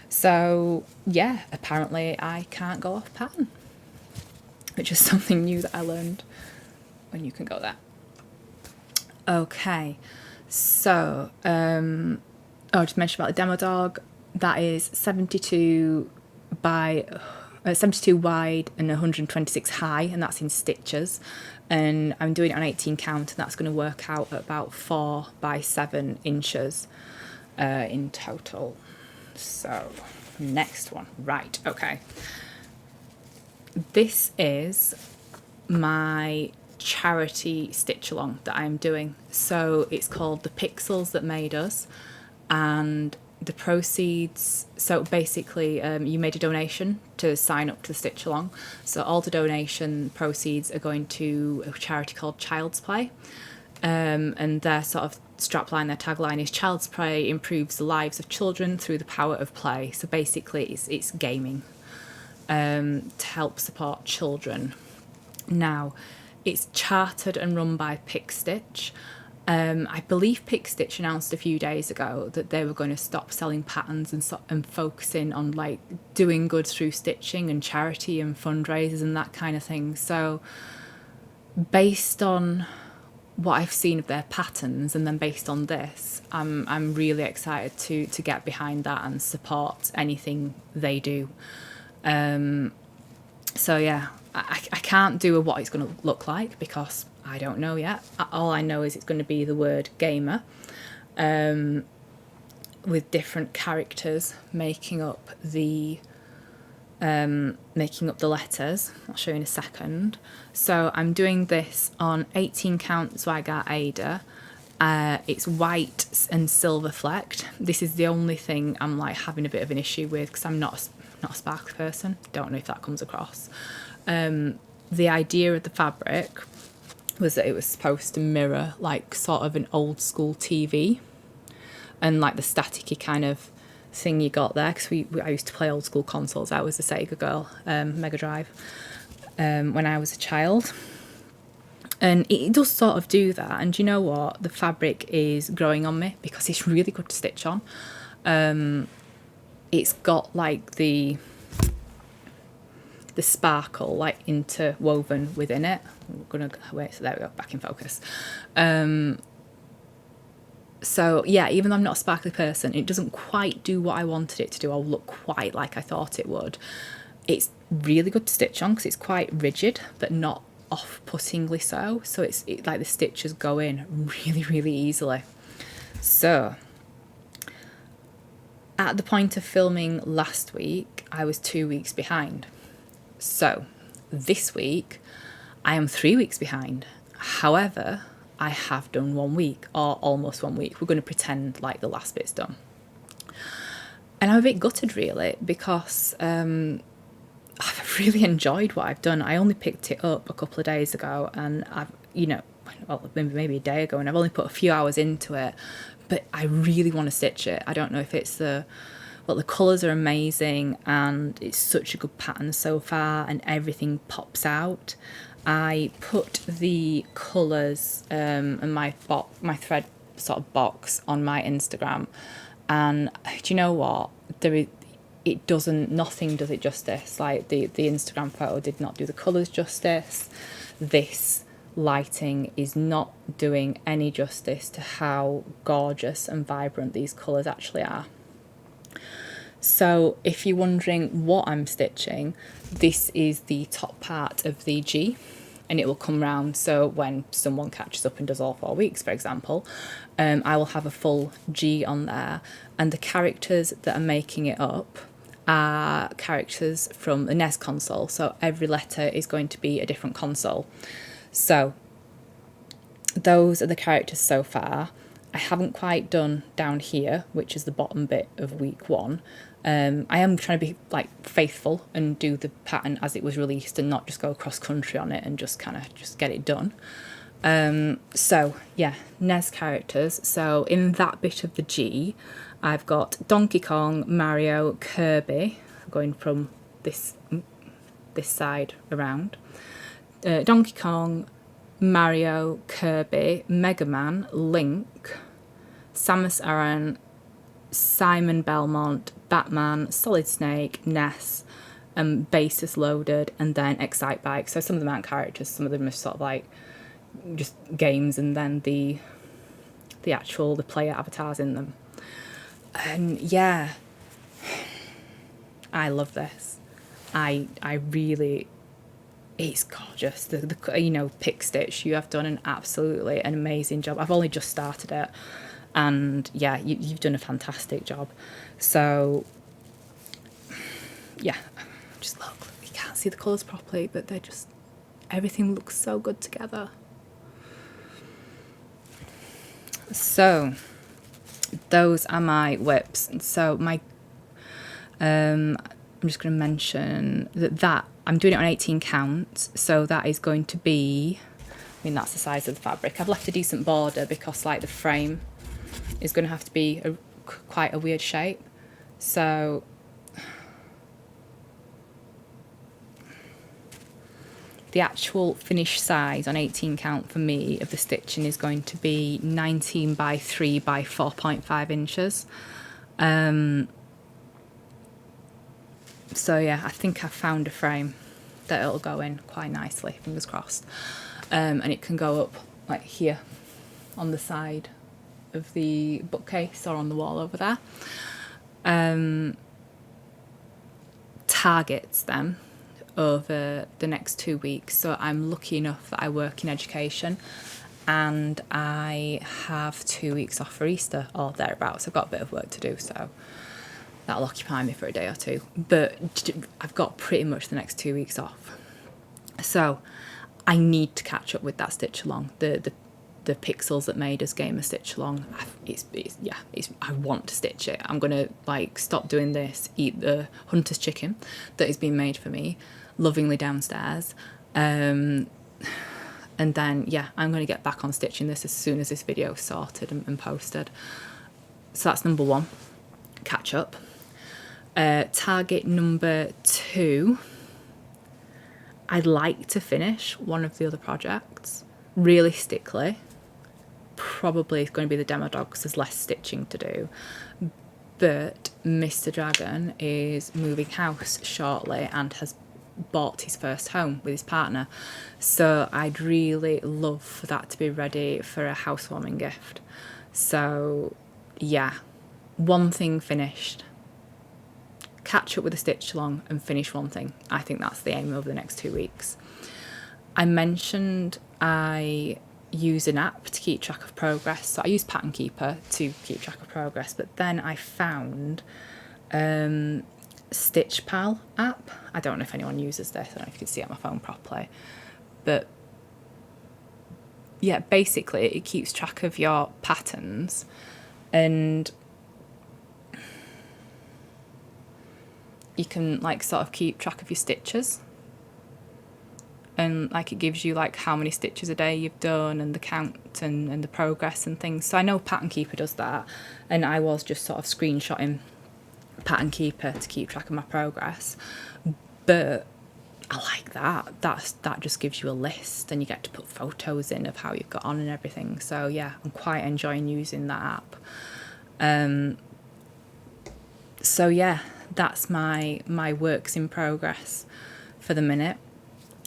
So yeah, apparently I can't go off pattern. which is something new that I learned when you can go there. Okay, so I just mentioned about the demo dog. That is 72 wide and 126 high, and that's in stitches. And I'm doing it on 18 count, and that's going to work out at about 4 by 7 inches in total. So next one, right? Okay, this is my charity stitch along that I'm doing. So it's called The Pixels That Made Us, and the proceeds, so basically you made a donation to sign up to the stitch along, so all the donation proceeds are going to a charity called Child's Play, and their sort of strapline, their tagline is Child's Play improves the lives of children through the power of play. So basically it's gaming to help support children. Now, it's chartered and run by PicStitch. I believe PicStitch announced a few days ago that they were going to stop selling patterns and focusing on like doing good through stitching and charity and fundraisers and that kind of thing. So based on what I've seen of their patterns, and then based on this, I'm really excited to get behind that and support anything they do. So yeah, I can't do what it's going to look like because I don't know yet. All I know is it's going to be the word gamer, with different characters making up the letters. I'll show you in a second. So I'm doing this on 18 count Zweigart Ada. It's white and silver flecked. This is the only thing I'm like having a bit of an issue with because I'm not a sparkly person. Don't know if that comes across. The idea of the fabric was that it was supposed to mirror like sort of an old school TV and like the staticky kind of thing you got there, because I used to play old school consoles. I was a Sega girl, Mega Drive, when I was a child, and it does sort of do that. And you know what, the fabric is growing on me because it's really good to stitch on. It's got like the sparkle like interwoven within it. We're gonna wait, so there we go, back in focus. So yeah, even though I'm not a sparkly person, it doesn't quite do what I wanted it to do or look quite like I thought it would. It's really good to stitch on because it's quite rigid but not off-puttingly so. So it's like the stitches go in really, really easily. So at the point of filming last week, I was 2 weeks behind. So this week, I am 3 weeks behind. However, I have done 1 week, or almost 1 week. We're going to pretend like the last bit's done. And I'm a bit gutted, really, because I've really enjoyed what I've done. I only picked it up a couple of days ago, and I've, well, maybe a day ago, and I've only put a few hours into it. But I really want to stitch it. I don't know if it's the colours are amazing, and it's such a good pattern so far, and everything pops out. I put the colours and my thread sort of box on my Instagram, and do you know what? Nothing does it justice. Like the Instagram photo did not do the colours justice. This lighting is not doing any justice to how gorgeous and vibrant these colours actually are. So if you're wondering what I'm stitching, this is the top part of the G, and it will come round. So when someone catches up and does all 4 weeks, for example, I will have a full G on there, and the characters that are making it up are characters from the NES console. So every letter is going to be a different console. So those are the characters so far. I haven't quite done down here, which is the bottom bit of week 1. I am trying to be like faithful and do the pattern as it was released and not just go cross country on it and just get it done. So yeah, NES characters. So in that bit of the G, I've got Donkey Kong, Mario, Kirby, going from this side around. Donkey Kong, Mario, Kirby, Mega Man, Link, Samus Aran, Simon Belmont, Batman, Solid Snake, Ness, basis loaded, and then Excite Bike. So some of them aren't characters, some of them are sort of like just games, and then the player avatars in them. And yeah, I love this. I really, it's gorgeous. The you know, Pick Stitch, you have done an amazing job. I've only just started it, and yeah, you've done a fantastic job. So yeah, just look, you can't see the colours properly, but they're just, everything looks so good together. So those are my whips. So my I'm just going to mention that I'm doing it on 18 count, so that is going to be, I mean, that's the size of the fabric. I've left a decent border because like the frame is going to have to be quite a weird shape. So the actual finished size on 18 count for me of the stitching is going to be 19 by 3 by 4.5 inches. So yeah, I think I've found a frame that it'll go in quite nicely, fingers crossed. And it can go up like here on the side of the bookcase or on the wall over there. Targets them over the next 2 weeks. So I'm lucky enough that I work in education and I have 2 weeks off for Easter or thereabouts. I've got a bit of work to do, so that'll occupy me for a day or two. But I've got pretty much the next 2 weeks off. So I need to catch up with that stitch along. The pixels that made us game a stitch along. I want to stitch it. I'm gonna like stop doing this, eat the hunter's chicken that is being made for me lovingly downstairs, and then yeah, I'm gonna get back on stitching this as soon as this video is sorted and posted. So that's number one, catch up. Target number 2, I'd like to finish one of the other projects. Realistically, probably it's going to be the demo dog because there's less stitching to do. But Mr. Dragon is moving house shortly and has bought his first home with his partner. So I'd really love for that to be ready for a housewarming gift. So yeah, one thing finished. Catch up with a stitch along and finish one thing. I think that's the aim over the next 2 weeks. I mentioned I use an app to keep track of progress. So I use Pattern Keeper to keep track of progress, but then I found Stitch Pal app. I don't know if anyone uses this. I don't know if you can see it on my phone properly, but yeah, basically it keeps track of your patterns, and you can like sort of keep track of your stitches, and like it gives you like how many stitches a day you've done and the count and the progress and things. So I know Pattern Keeper does that, and I was just sort of screenshotting Pattern Keeper to keep track of my progress. But I like that. That just gives you a list and you get to put photos in of how you've got on and everything. So yeah, I'm quite enjoying using that app. So yeah, that's my works in progress for the minute.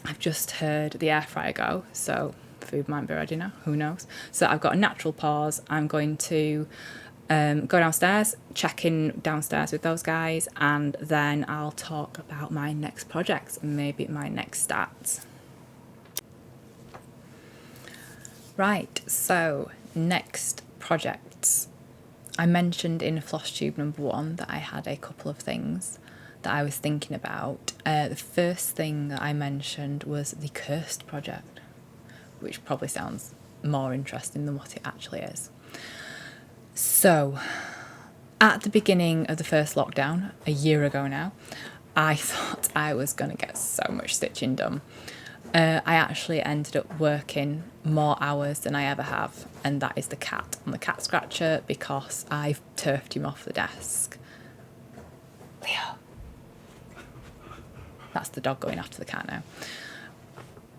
I've just heard the air fryer go, so food might be ready now, who knows. So I've got a natural pause. I'm going to go downstairs, check in downstairs with those guys, and then I'll talk about my next projects and maybe my next stats. Right, so next projects. I mentioned in Flosstube number 1 that I had a couple of things that I was thinking about. The first thing that I mentioned was the Cursed project, which probably sounds more interesting than what it actually is. So, at the beginning of the first lockdown, a year ago now, I thought I was going to get so much stitching done. I actually ended up working more hours than I ever have, and that is the cat on the cat scratcher because I've turfed him off the desk. Leo. That's the dog going after the cat now.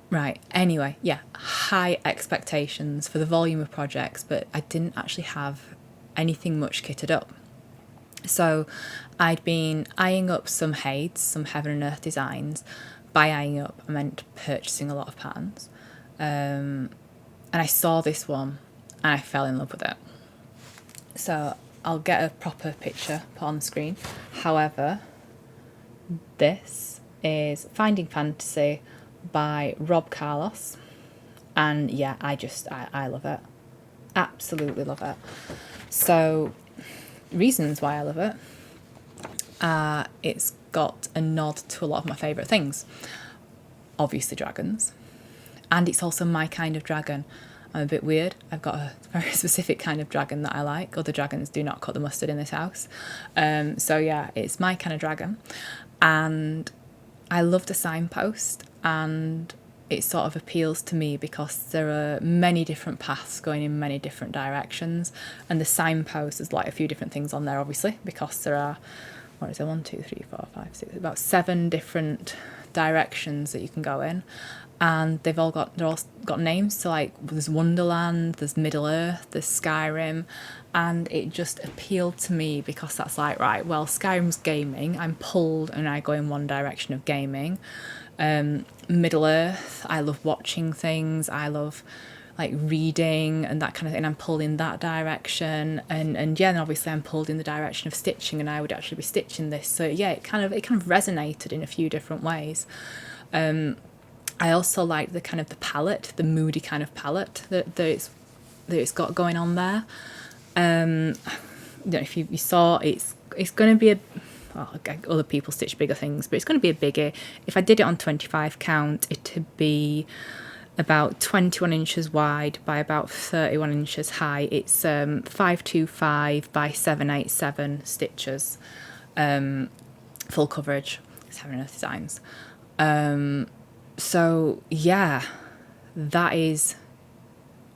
Right, anyway, yeah, high expectations for the volume of projects, but I didn't actually have anything much kitted up. So I'd been eyeing up some Hades, some Heaven and Earth designs. By eyeing up, I meant purchasing a lot of patterns. And I saw this one and I fell in love with it. So I'll get a proper picture put on the screen. However, this is Finding Fantasy by Rob Carlos. And yeah, I love it. Absolutely love it. So, reasons why I love it. It's got a nod to a lot of my favourite things. Obviously dragons. And it's also my kind of dragon. I'm a bit weird. I've got a very specific kind of dragon that I like. Other dragons do not cut the mustard in this house. So yeah, it's my kind of dragon. And I love the signpost, and it sort of appeals to me because there are many different paths going in many different directions. And the signpost, there's like a few different things on there, obviously, because there are, what is it, 1, 2, 3, 4, 5, 6, about 7 different directions that you can go in. And they're all got names. So like there's Wonderland, there's Middle Earth, there's Skyrim, and it just appealed to me because that's like, right, well, Skyrim's gaming, I'm pulled and I go in one direction of gaming. Middle Earth, I love watching things, I love like reading and that kind of thing, I'm pulled in that direction, and yeah, and obviously I'm pulled in the direction of stitching, and I would actually be stitching this. So yeah, it kind of resonated in a few different ways. I also like the kind of the palette, the moody kind of palette that it's got going on there. If you saw, it's going to be other people stitch bigger things, but it's going to be a biggie. If I did it on 25 count, it'd be about 21 inches wide by about 31 inches high. It's 525 by 787 stitches, full coverage. It's Heaven and Earth Designs. So yeah, that is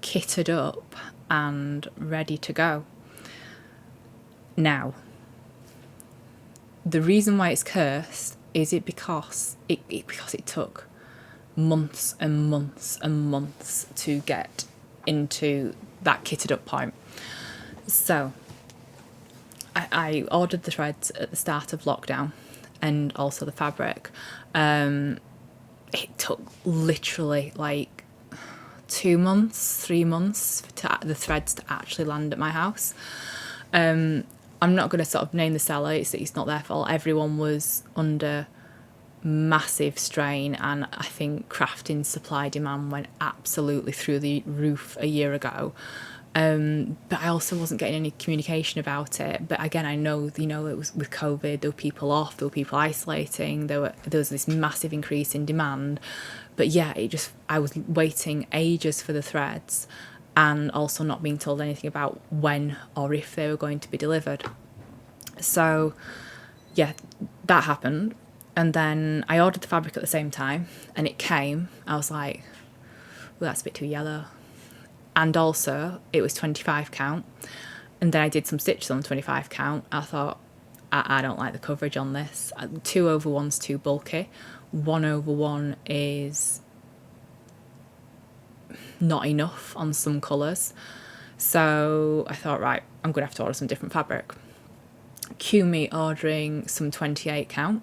kitted up and ready to go. Now, the reason why it's cursed is because it took months and months and months to get into that kitted up point. So I ordered the threads at the start of lockdown, and also the fabric. It took literally like 2 months, 3 months for the threads to actually land at my house. I'm not going to sort of name the seller, it's not their fault. Everyone was under massive strain, and I think crafting supply demand went absolutely through the roof a year ago. But I also wasn't getting any communication about it. But again, I know, it was with COVID, there were people off, there were people isolating, there was this massive increase in demand. But yeah, I was waiting ages for the threads, and also not being told anything about when or if they were going to be delivered. So yeah, that happened. And then I ordered the fabric at the same time, and it came. I was like, well, that's a bit too yellow. And also, it was 25 count. And then I did some stitches on 25 count. I thought, I don't like the coverage on this. 2/1's too bulky. 1/1 is not enough on some colours. So I thought, right, I'm going to have to order some different fabric. Cue me ordering some 28 count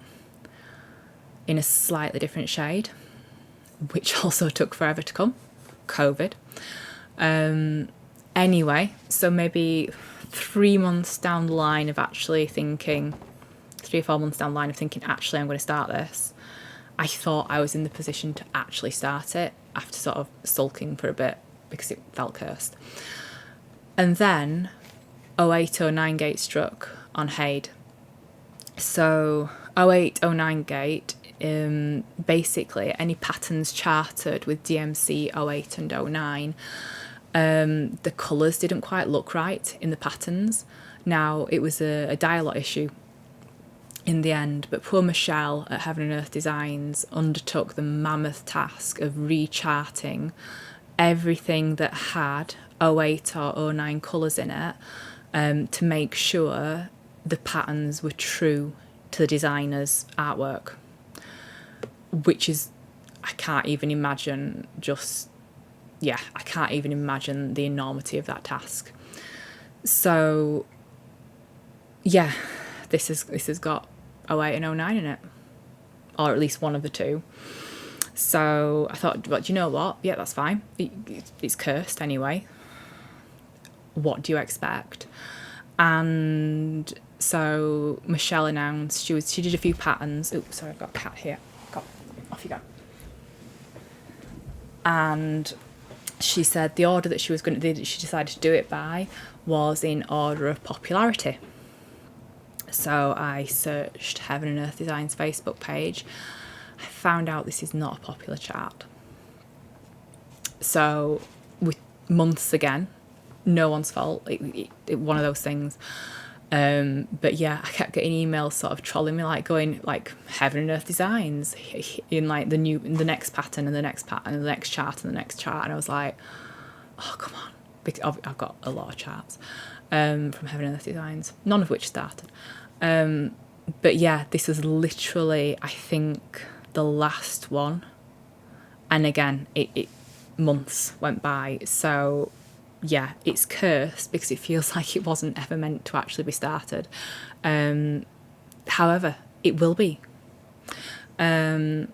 in a slightly different shade, which also took forever to come. COVID. Anyway, so maybe 3 months down the line of actually thinking, 3 or 4 months down the line of thinking, actually, I'm going to start this, I thought I was in the position to actually start it after sort of sulking for a bit because it felt cursed. And then 0809 gate struck on Hade. So 0809 gate, basically any patterns charted with DMC 08 and 09, the colours didn't quite look right in the patterns. Now, it was a dial-lot issue in the end, but poor Michelle at Heaven and Earth Designs undertook the mammoth task of recharting everything that had 08 or 09 colours in it, to make sure the patterns were true to the designer's artwork, which is, I can't even imagine I can't even imagine the enormity of that task. So, yeah, this has got 08 and 09 in it, or at least one of the two. So I thought, well, do you know what? Yeah, that's fine. It's cursed anyway. What do you expect? And so Michelle announced she did a few patterns. Oh, sorry, I've got a cat here. Off you go. And she said the order that she decided to do it by was in order of popularity. So I searched Heaven and Earth Designs Facebook page. I found out this is not a popular chart. So with months again, no one's fault. It one of those things. But yeah, I kept getting emails sort of trolling me, like going like Heaven and Earth Designs in like the next pattern and the next pattern and the next chart and the next chart, and I was like, oh come on, because I've got a lot of charts from Heaven and Earth Designs, none of which started. But yeah, this was literally, I think, the last one, and again, it months went by, so. Yeah, it's cursed because it feels like it wasn't ever meant to actually be started. However, it will be. This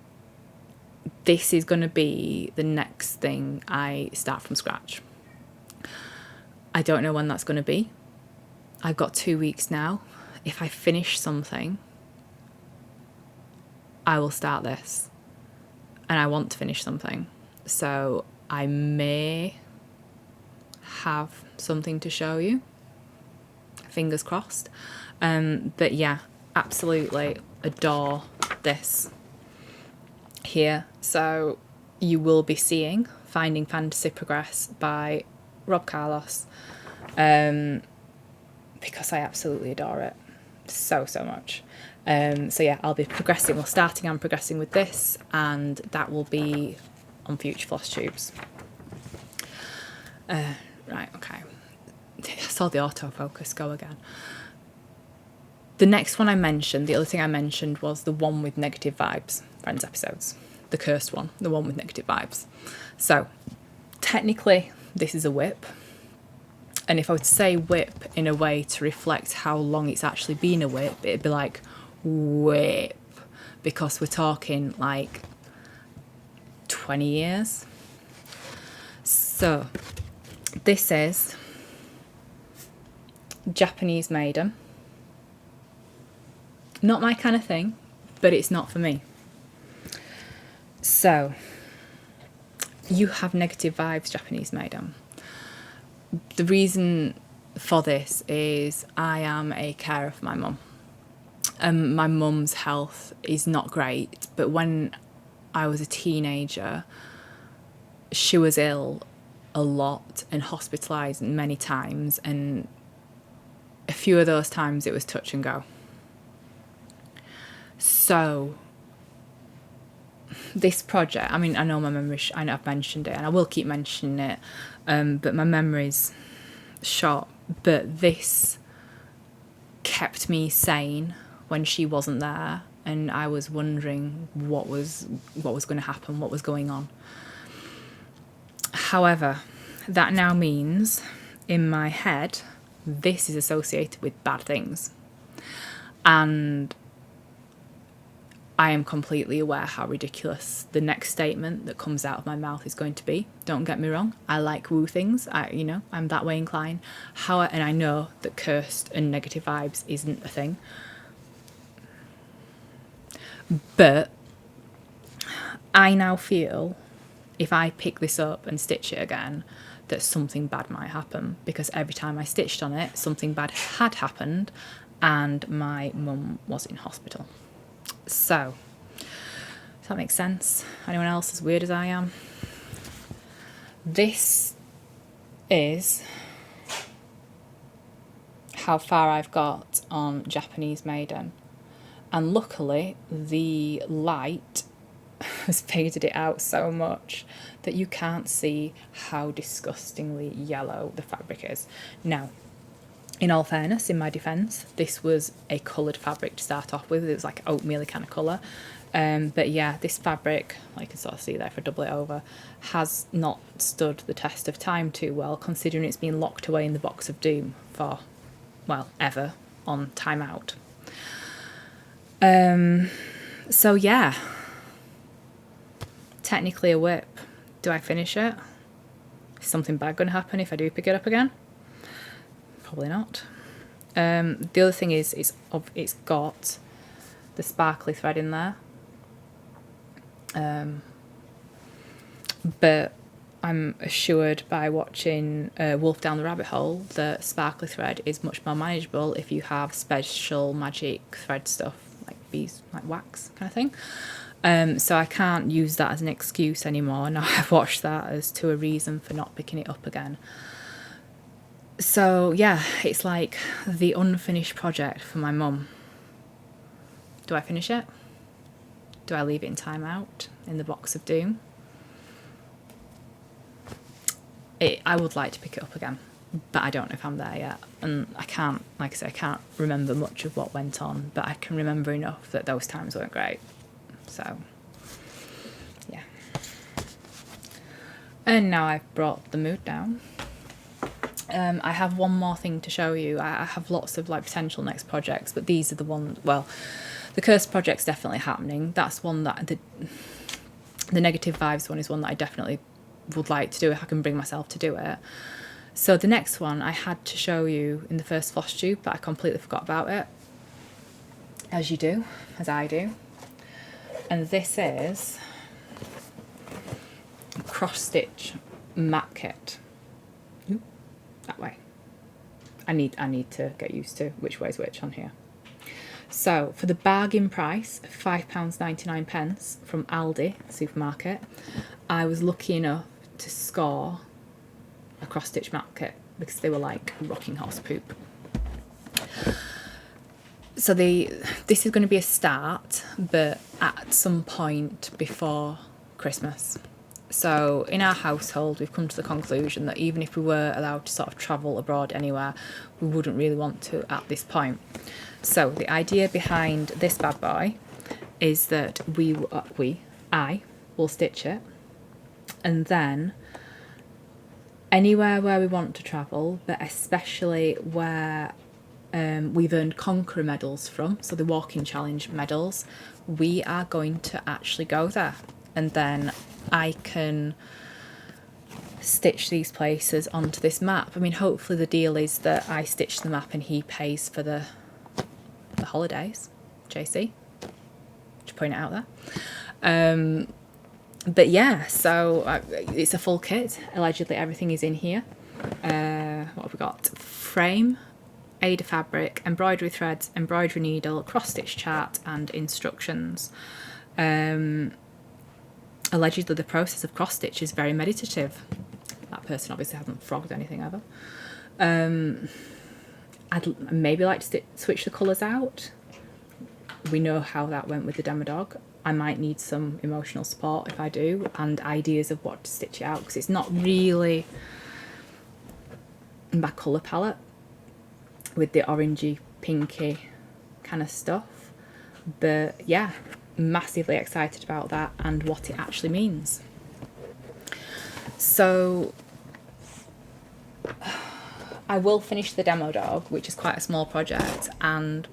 is going to be the next thing I start from scratch. I don't know when that's going to be. I've got 2 weeks now. If I finish something, I will start this. And I want to finish something. So I may have something to show you, fingers crossed. But yeah, absolutely adore this here. So you will be seeing Finding Fantasy Progress by Rob Carlos, because I absolutely adore it so much. So yeah, I'll be starting and progressing with this, and that will be on future Flosstubes. Right, okay. I saw the autofocus go again. The next one I mentioned, the other thing I mentioned was the one with negative vibes, Friends episodes. The cursed one, the one with negative vibes. So, technically, this is a whip. And if I would say whip in a way to reflect how long it's actually been a whip, it'd be like whip. Because we're talking like 20 years. So, this is Japanese maiden. Not my kind of thing, but it's not for me. So, you have negative vibes, Japanese maiden. The reason for this is I am a carer for my mum. My mum's health is not great, but when I was a teenager, she was ill a lot and hospitalised many times, and a few of those times it was touch and go. So this project, I mean, I know my memory, I know I've mentioned it and I will keep mentioning it, but my memory's short. But this kept me sane when she wasn't there, and I was wondering what was going to happen, what was going on. However, that now means, in my head, this is associated with bad things. And I am completely aware how ridiculous the next statement that comes out of my mouth is going to be. Don't get me wrong, I like woo things, I'm that way inclined. And I know that cursed and negative vibes isn't a thing. But I now feel, if I pick this up and stitch it again, that something bad might happen, because every time I stitched on it, something bad had happened and my mum was in hospital. So, does that make sense? Anyone else as weird as I am? This is how far I've got on Japanese Maiden. And luckily, the light has faded it out so much that you can't see how disgustingly yellow the fabric is. Now, in all fairness, in my defence, this was a coloured fabric to start off with. It was like oatmeal kind of colour. But yeah, this fabric, like you can sort of see there if I double it over, has not stood the test of time too well, considering it's been locked away in the box of doom for, well, ever on timeout. So yeah, technically a whip. Do I finish it? Is something bad going to happen if I do pick it up again? Probably not. The other thing is it's got the sparkly thread in there. But I'm assured by watching Wolf Down the Rabbit Hole that sparkly thread is much more manageable if you have special magic thread stuff like bees, like wax kind of thing. So I can't use that as an excuse anymore. Now I've watched that as to a reason for not picking it up again. So yeah, it's like the unfinished project for my mum. Do I finish it? Do I leave it in timeout in the box of doom? I would like to pick it up again, but I don't know if I'm there yet. And I can't, like I say, I can't remember much of what went on, but I can remember enough that those times weren't great. So, yeah. And now I've brought the mood down. I have one more thing to show you. I have lots of like potential next projects, but these are the ones, well, the cursed project's definitely happening. That's one that, the negative vibes one is one that I definitely would like to do if I can bring myself to do it. So the next one I had to show you in the first Flosstube, but I completely forgot about it. As you do, as I do. And this is cross stitch mat kit. Ooh, that way. I need to get used to which way's which on here. So for the bargain price of £5.99 from Aldi supermarket, I was lucky enough to score a cross stitch mat kit because they were like rocking horse poop. So this is going to be a start, but at some point before Christmas. So in our household, we've come to the conclusion that even if we were allowed to sort of travel abroad anywhere, we wouldn't really want to at this point. So the idea behind this bad boy is that I will stitch it, and then anywhere where we want to travel, but especially where we've earned Conqueror medals from, so the walking challenge medals, we are going to actually go there, and then I can stitch these places onto this map. I mean, hopefully the deal is that I stitch the map and he pays for the holidays, JC, to point it out there. But yeah, so it's a full kit. Allegedly everything is in here. What have we got? Frame, Ada fabric, embroidery threads, embroidery needle, cross stitch chart and instructions. Allegedly the process of cross stitch is very meditative. That person obviously hasn't frogged anything ever. I'd maybe like to switch the colours out. We know how that went with the demo dog. I might need some emotional support if I do, and ideas of what to stitch it out, because it's not really my colour palette with the orangey, pinky kind of stuff. But yeah, massively excited about that and what it actually means. So I will finish the demo dog, which is quite a small project, and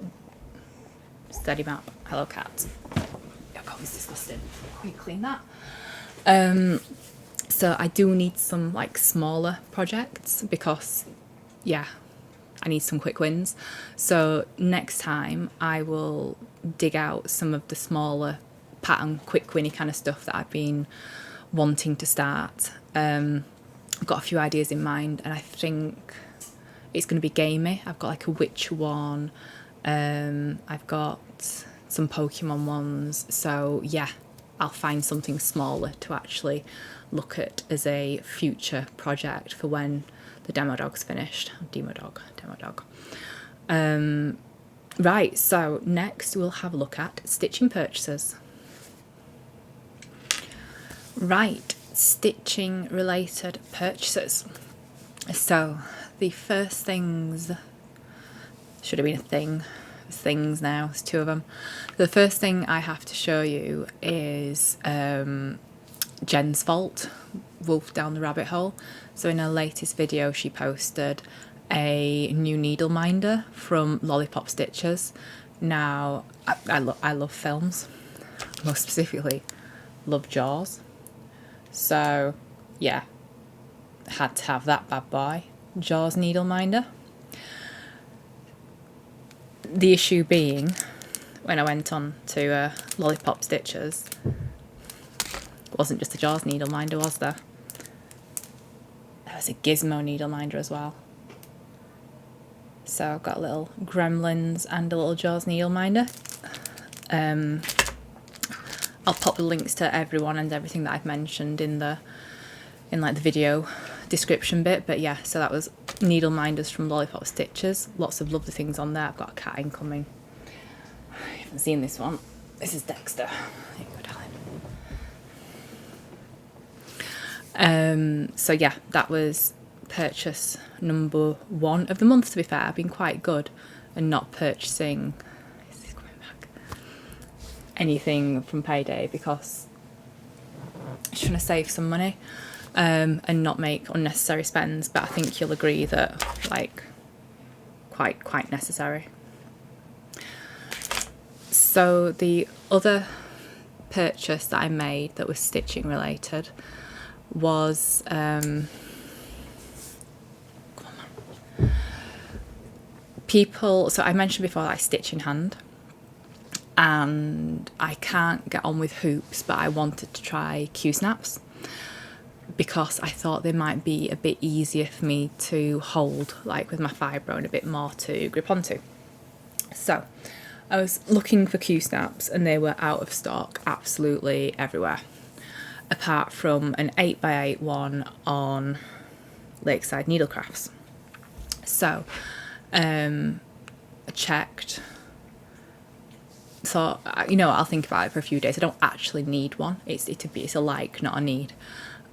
steady map, hello cat. Oh god, it's disgusting. Quick, clean that. So I do need some like smaller projects because yeah, I need some quick wins. So next time I will dig out some of the smaller pattern quick winny kind of stuff that I've been wanting to start. I've got a few ideas in mind, and I think it's going to be gamey. I've got like a witch one, I've got some Pokemon ones, so yeah, I'll find something smaller to actually look at as a future project for when the demo dog's finished. Demo dog. Right, so next we'll have a look at stitching purchases. Right, stitching related purchases. So the first things, should have been a thing, things now, there's two of them. The first thing I have to show you is Jen's fault, Wolf Down the Rabbit Hole. So in her latest video she posted a new needle minder from Lollipop Stitchers. Now, I love films, most specifically love Jaws. So, yeah, had to have that bad boy, Jaws needle minder. The issue being, when I went on to Lollipop Stitchers, it wasn't just a Jaws needle minder, was there? There was a Gizmo needle minder as well. So I've got a little Gremlins and a little Jaws needle minder. I'll pop the links to everyone and everything that I've mentioned in like the video description bit. But yeah, so that was needle minders from Lollipop Stitchers. Lots of lovely things on there. I've got a cat incoming. I haven't seen this one. This is Dexter. Here you go, darling. So yeah, that was purchase number 1 of the month, to be fair. I've been quite good and not purchasing anything from payday because I'm trying to save some money and not make unnecessary spends, but I think you'll agree that like quite necessary. So the other purchase that I made that was stitching related was so I mentioned before that I stitch in hand and I can't get on with hoops, but I wanted to try Q-snaps because I thought they might be a bit easier for me to hold, like with my fibro, and a bit more to grip onto. So I was looking for Q-snaps and they were out of stock absolutely everywhere, apart from an 8x8 one on Lakeside Needlecrafts. So I checked, so I'll think about it for a few days. I don't actually need one. It's a like, not a need.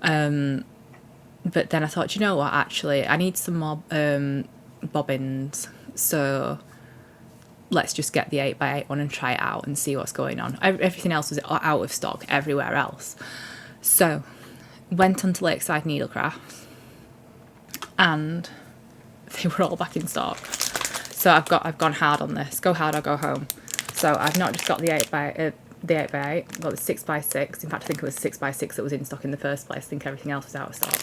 But then I thought, you know what, actually I need some more bobbins, so let's just get the 8x8 one and try it out and see what's going on. Everything else was out of stock everywhere else. So went onto Lakeside Needlecrafts and they were all back in stock. So I've gone hard on this. Go hard or go home. So I've not just got the 8x8, I've got the 6x6. In fact, I think it was 6x6 that was in stock in the first place. I think everything else was out of stock.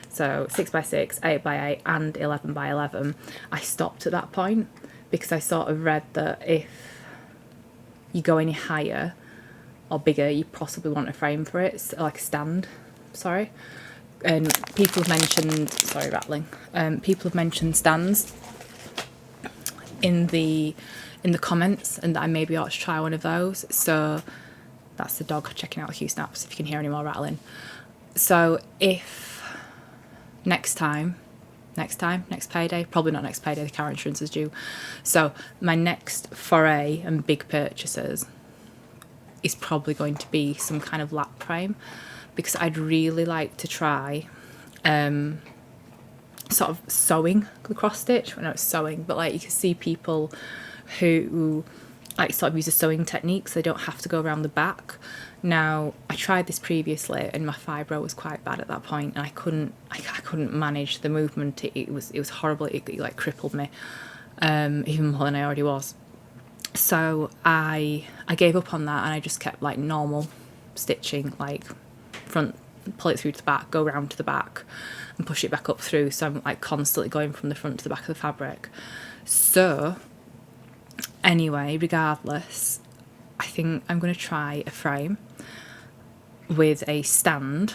So 6x6, 8x8 and 11x11. I stopped at that point because I sort of read that if you go any higher or bigger, you possibly want a frame for it, so like a stand, sorry. And people have mentioned, people have mentioned stands in the comments, and that I maybe ought to try one of those. So that's the dog checking out Q-snaps, if you can hear any more rattling. So if next payday, probably not next payday, the car insurance is due. So my next foray and big purchases is probably going to be some kind of lap frame, because I'd really like to try sort of sewing the cross stitch. Well, no, it's sewing, but like you can see people who like sort of use a sewing technique so they don't have to go around the back. Now I tried this previously and my fibro was quite bad at that point, and I couldn't manage the movement. It was horrible. It like crippled me even more than I already was. So I gave up on that and I just kept like normal stitching, like front, pull it through to the back, go round to the back and push it back up through. So I'm like constantly going from the front to the back of the fabric. So anyway, regardless, I think I'm going to try a frame with a stand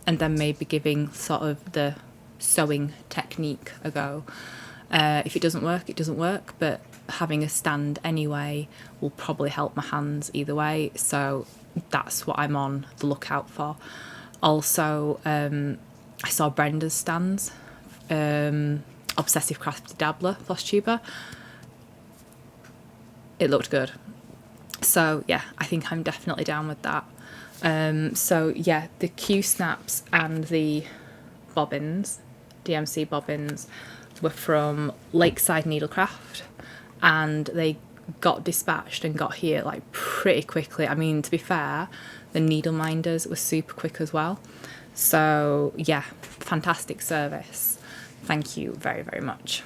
and then maybe giving sort of the sewing technique a go. If it doesn't work, it doesn't work, but having a stand anyway will probably help my hands either way. So that's what I'm on the lookout for. Also, I saw Brenda's stands, Obsessive Crafty Dabbler, Flosstuber. It looked good. So yeah, I think I'm definitely down with that. So yeah, the Q-snaps and the bobbins, DMC bobbins, were from Lakeside Needlecraft, and they got dispatched and got here like pretty quickly. I mean, to be fair, the needle minders were super quick as well. So yeah, fantastic service. Thank you very, very much.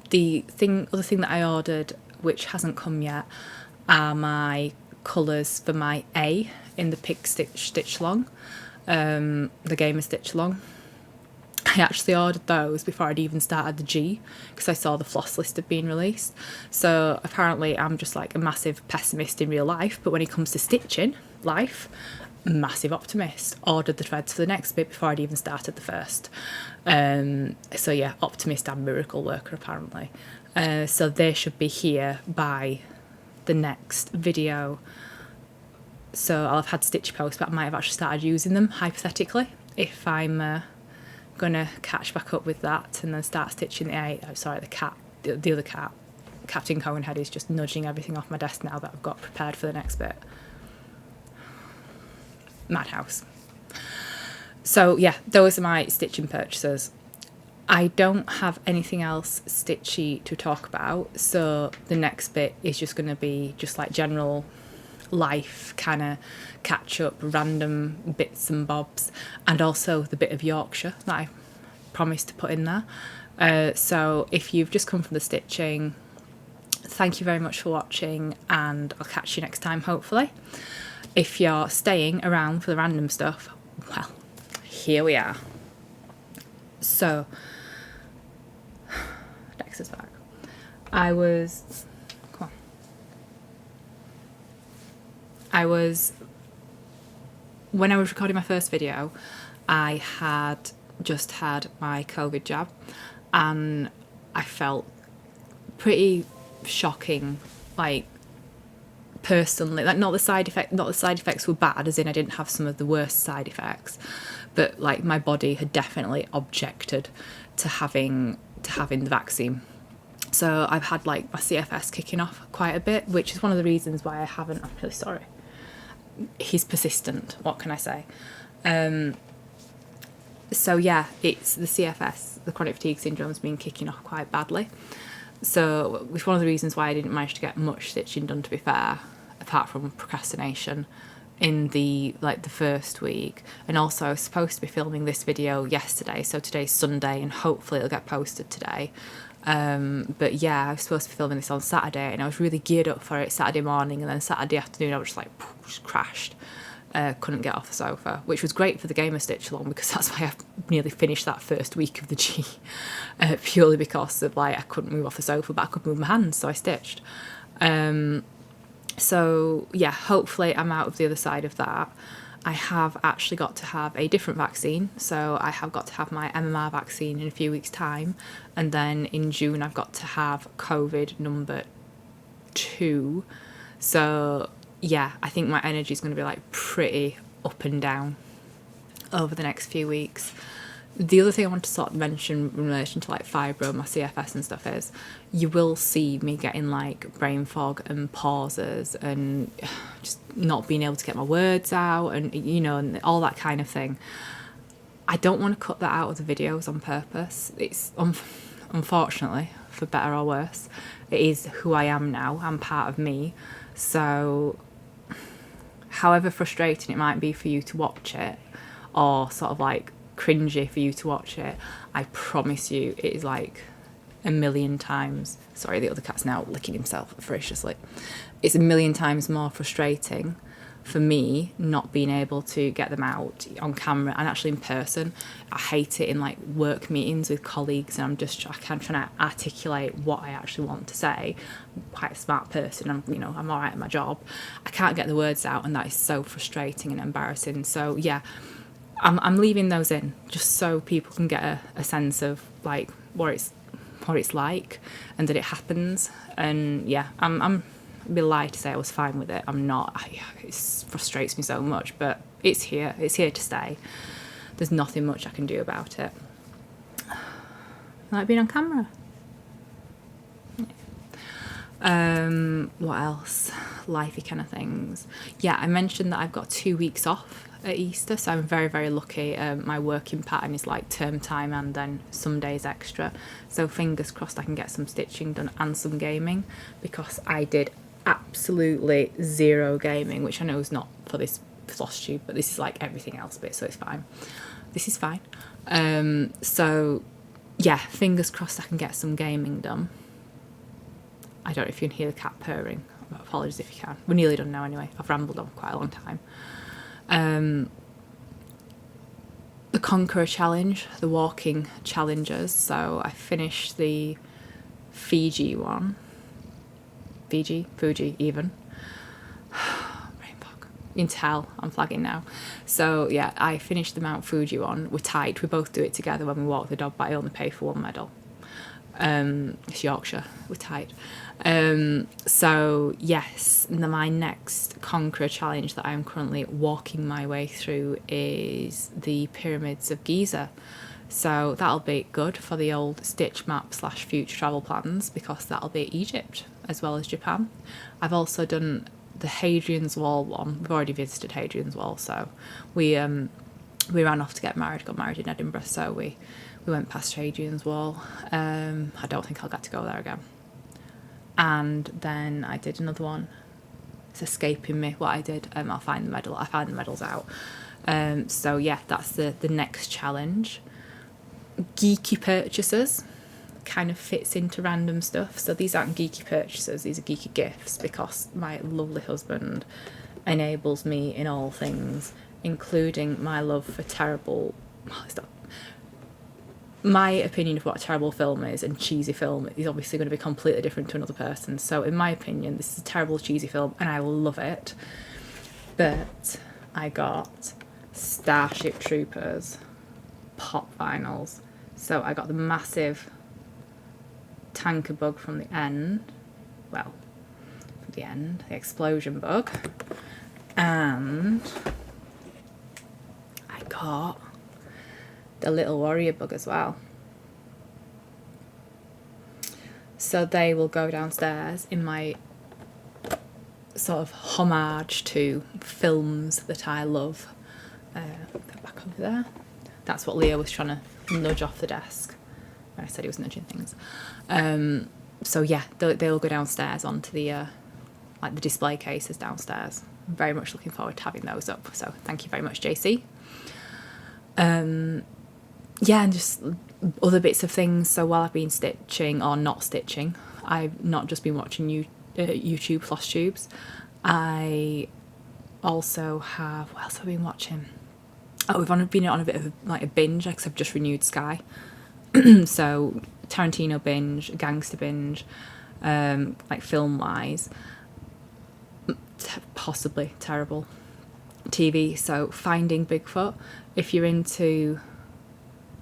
The other thing that I ordered which hasn't come yet, are my colours for my A in the Pig Stitch Along, the Gamer Stitch Along. I actually ordered those before I'd even started the G, because I saw the floss list had been released. So apparently I'm just like a massive pessimist in real life, but when it comes to stitching life, massive optimist. Ordered the threads for the next bit before I'd even started the first. So yeah, optimist and miracle worker apparently. So they should be here by the next video. So I'll have had stitch posts, but I might have actually started using them hypothetically if I'm gonna catch back up with that and then start stitching the cat, the other cat. Captain Cohenhead is just nudging everything off my desk now that I've got prepared for the next bit. Madhouse. So yeah, those are my stitching purchases. I don't have anything else stitchy to talk about, so the next bit is just going to be just like general life kind of catch up, random bits and bobs, and also the bit of Yorkshire that I promised to put in there. So if you've just come from the stitching, thank you very much for watching, and I'll catch you next time hopefully. If you're staying around for the random stuff, well, here we are. So Dexter's back. When I was recording my first video, I had just had my COVID jab, and I felt pretty shocking, like personally, like not the side effects were bad, as in I didn't have some of the worst side effects, but like my body had definitely objected to having the vaccine. So I've had like my CFS kicking off quite a bit, which is one of the reasons why I haven't. I'm really sorry. He's persistent, what can I say? So yeah, it's the CFS, the chronic fatigue syndrome's been kicking off quite badly. So it's one of the reasons why I didn't manage to get much stitching done, to be fair, apart from procrastination in the first week. And also I was supposed to be filming this video yesterday, so today's Sunday and hopefully it'll get posted today. But yeah, I was supposed to be filming this on Saturday, and I was really geared up for it Saturday morning, and then Saturday afternoon I was just like, just crashed. Couldn't get off the sofa, which was great for the Gamer Stitch Along, because that's why I nearly finished that first week of the G, purely because of like I couldn't move off the sofa, but I could move my hands, so I stitched. So yeah, hopefully I'm out of the other side of that. I have actually got to have a different vaccine, so I have got to have my MMR vaccine in a few weeks' time, and then in June I've got to have COVID number 2. So yeah, I think my energy is going to be like pretty up and down over the next few weeks. The other thing I want to sort of mention in relation to like fibro, my CFS and stuff, is you will see me getting like brain fog and pauses and just not being able to get my words out, and you know, and all that kind of thing. I don't want to cut that out of the videos on purpose. It's unfortunately, for better or worse, it is who I am now. I'm part of me. So however frustrating it might be for you to watch it, or sort of like cringy for you to watch it, I promise you it is like a million times, sorry, the other cat's now licking himself ferociously, it's a million times more frustrating for me not being able to get them out on camera and actually in person. I hate it in like work meetings with colleagues, and I can't try to articulate what I actually want to say. I'm quite a smart person, I'm all right at my job. I can't get the words out, and that is so frustrating and embarrassing. So yeah, I'm leaving those in just so people can get a sense of like what it's like and that it happens. And yeah, I'd be lie to say I was fine with it. I'm not. It frustrates me so much, but it's here to stay. There's nothing much I can do about it. I like being on camera. What else? Lifey kind of things. Yeah, I mentioned that I've got 2 weeks off at Easter, so I'm very, very lucky. My working pattern is like term time and then some days extra, so fingers crossed I can get some stitching done and some gaming, because I did absolutely zero gaming, which I know is not for this Flosstube, but this is like everything else bit, so it's fine. This is fine. So yeah, fingers crossed I can get some gaming done. I don't know if you can hear the cat purring. Apologies if you can. We're nearly done now anyway. I've rambled on quite a long time. The Conqueror Challenge, the walking challenges. So I finished the Fuji even. Brain fog. You can tell I'm flagging now. So yeah, I finished the Mount Fuji one. We're tight. We both do it together when we walk the dog, but I only pay for one medal. It's Yorkshire. We're tight. So yes, my next Conqueror challenge that I'm currently walking my way through is the Pyramids of Giza. So that'll be good for the old Stitch map / future travel plans, because that'll be Egypt as well as Japan. I've also done the Hadrian's Wall one. We've already visited Hadrian's Wall, so we ran off to get married, got married in Edinburgh, so we went past Hadrian's Wall. I don't think I'll get to go there again. And then I did another one. It's escaping me what I did. I'll find the medal. I find the medals out. So yeah, that's the next challenge. Geeky purchases kind of fits into random stuff. So these aren't geeky purchases, these are geeky gifts, because my lovely husband enables me in all things, including my love for terrible... My opinion of what a terrible film is and cheesy film is obviously going to be completely different to another person's. So in my opinion, this is a terrible cheesy film and I love it. But I got Starship Troopers pop vinyls. So I got the massive tanker bug from the end. Well, from the end, the explosion bug. And I got the little warrior bug as well. So they will go downstairs in my sort of homage to films that I love. Go back over there. That's what Leo was trying to nudge off the desk when I said he was nudging things. So yeah, they'll go downstairs onto the like the display cases downstairs. I'm very much looking forward to having those up. So thank you very much, JC. Yeah, and just other bits of things. So while I've been stitching or not stitching, I've not just been watching YouTube Flosstubes. I also have... What else have I been watching? Oh, we've been on a bit of a binge, because I've just renewed Sky. So Tarantino binge, gangster binge, like film-wise. Possibly terrible TV. So Finding Bigfoot. If you're into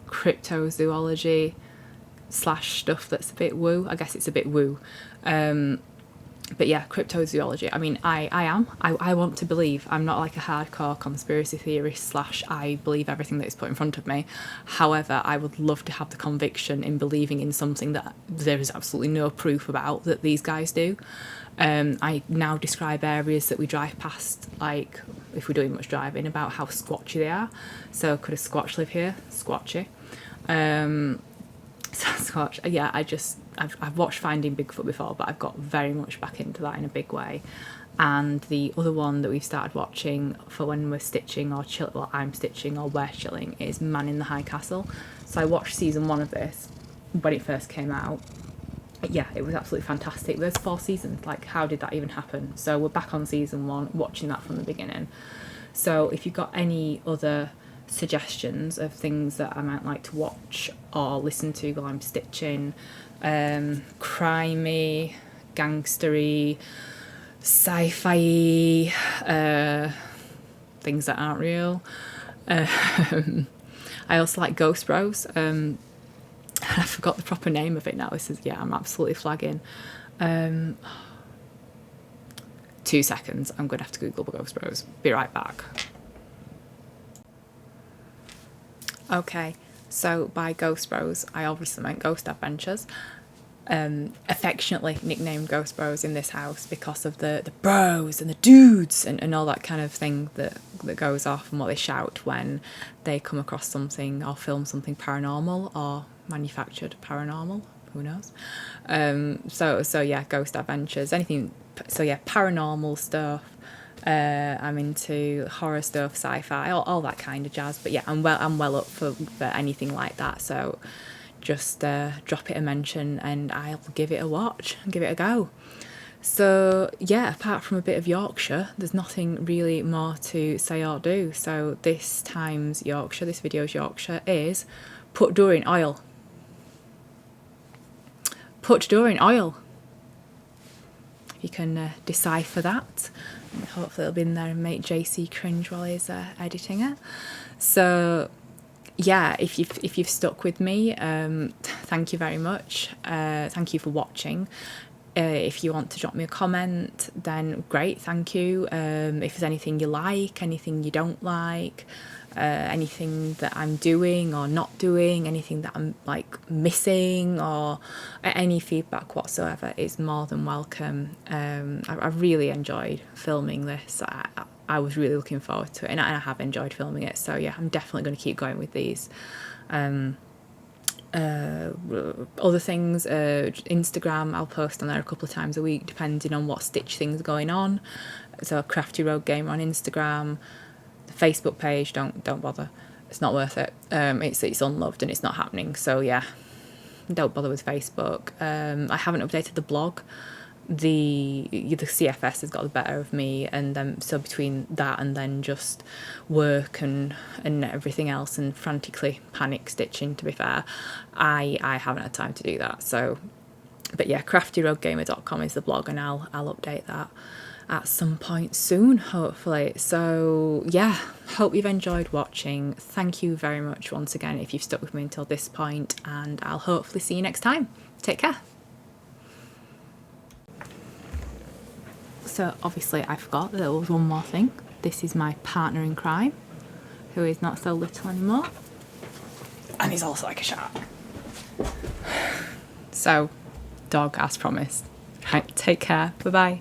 cryptozoology / stuff that's a bit woo, I guess it's a bit woo, but yeah, cryptozoology. I mean, I want to believe. I'm not like a hardcore conspiracy theorist / I believe everything that is put in front of me. However, I would love to have the conviction in believing in something that there is absolutely no proof about that these guys do. I now describe areas that we drive past, like if we're doing much driving, about how squatchy they are. So could a squatch live here? Squatchy. Sasquatch. Yeah, I've watched Finding Bigfoot before, but I've got very much back into that in a big way. And the other one that we've started watching for when we're stitching or I'm stitching or we're chilling is Man in the High Castle. So I watched season 1 of this when it first came out. Yeah, it was absolutely fantastic. There's 4 seasons. Like, how did that even happen? So we're back on season 1, watching that from the beginning. So if you've got any other suggestions of things that I might like to watch or listen to while I'm stitching, crimey, gangstery, sci-fi, things that aren't real. I also like Ghost Bros. I forgot the proper name of it now. I'm absolutely flagging. 2 seconds. I'm going to have to Google Ghost Bros. Be right back. Okay, so by Ghost Bros, I obviously meant Ghost Adventures. Affectionately nicknamed Ghost Bros in this house because of the bros and the dudes and all that kind of thing that goes off and what they shout when they come across something or film something paranormal or manufactured paranormal, who knows. So yeah, Ghost Adventures, anything. So yeah, paranormal stuff. I'm into horror stuff, sci-fi, all that kind of jazz. But yeah, I'm well up for anything like that. So just drop it a mention and I'll give it a watch and give it a go. So yeah, apart from a bit of Yorkshire, there's nothing really more to say or do. So this time's Yorkshire, this video's Yorkshire, is put door in oil. Put door in oil. You can decipher that. Hopefully it'll be in there and make JC cringe while he's editing it. So yeah, if you've stuck with me, thank you very much. Thank you for watching. If you want to drop me a comment, then great, thank you. If there's anything you like, anything you don't like, anything that I'm doing or not doing, anything that I'm like missing, or any feedback whatsoever is more than welcome. I really enjoyed filming this. I was really looking forward to it, and I have enjoyed filming it. So yeah, I'm definitely going to keep going with these. Other things, Instagram, I'll post on there a couple of times a week depending on what stitch things are going on. So Crafty Rogue Gamer on Instagram. The Facebook page, don't bother, it's not worth it. It's unloved and it's not happening, so yeah, don't bother with Facebook. I haven't updated the blog. The CFS has got the better of me, and then so between that and then just work and everything else and frantically panic stitching, to be fair, I haven't had time to do that. So but yeah, craftyroguegamer.com is the blog, and I'll update that at some point soon, hopefully. So yeah, hope you've enjoyed watching. Thank you very much once again if you've stuck with me until this point, and I'll hopefully see you next time. Take care. So obviously I forgot that there was one more thing. This is my partner in crime, who is not so little anymore, and he's also like a shark. So, dog as promised. Right, take care, bye bye.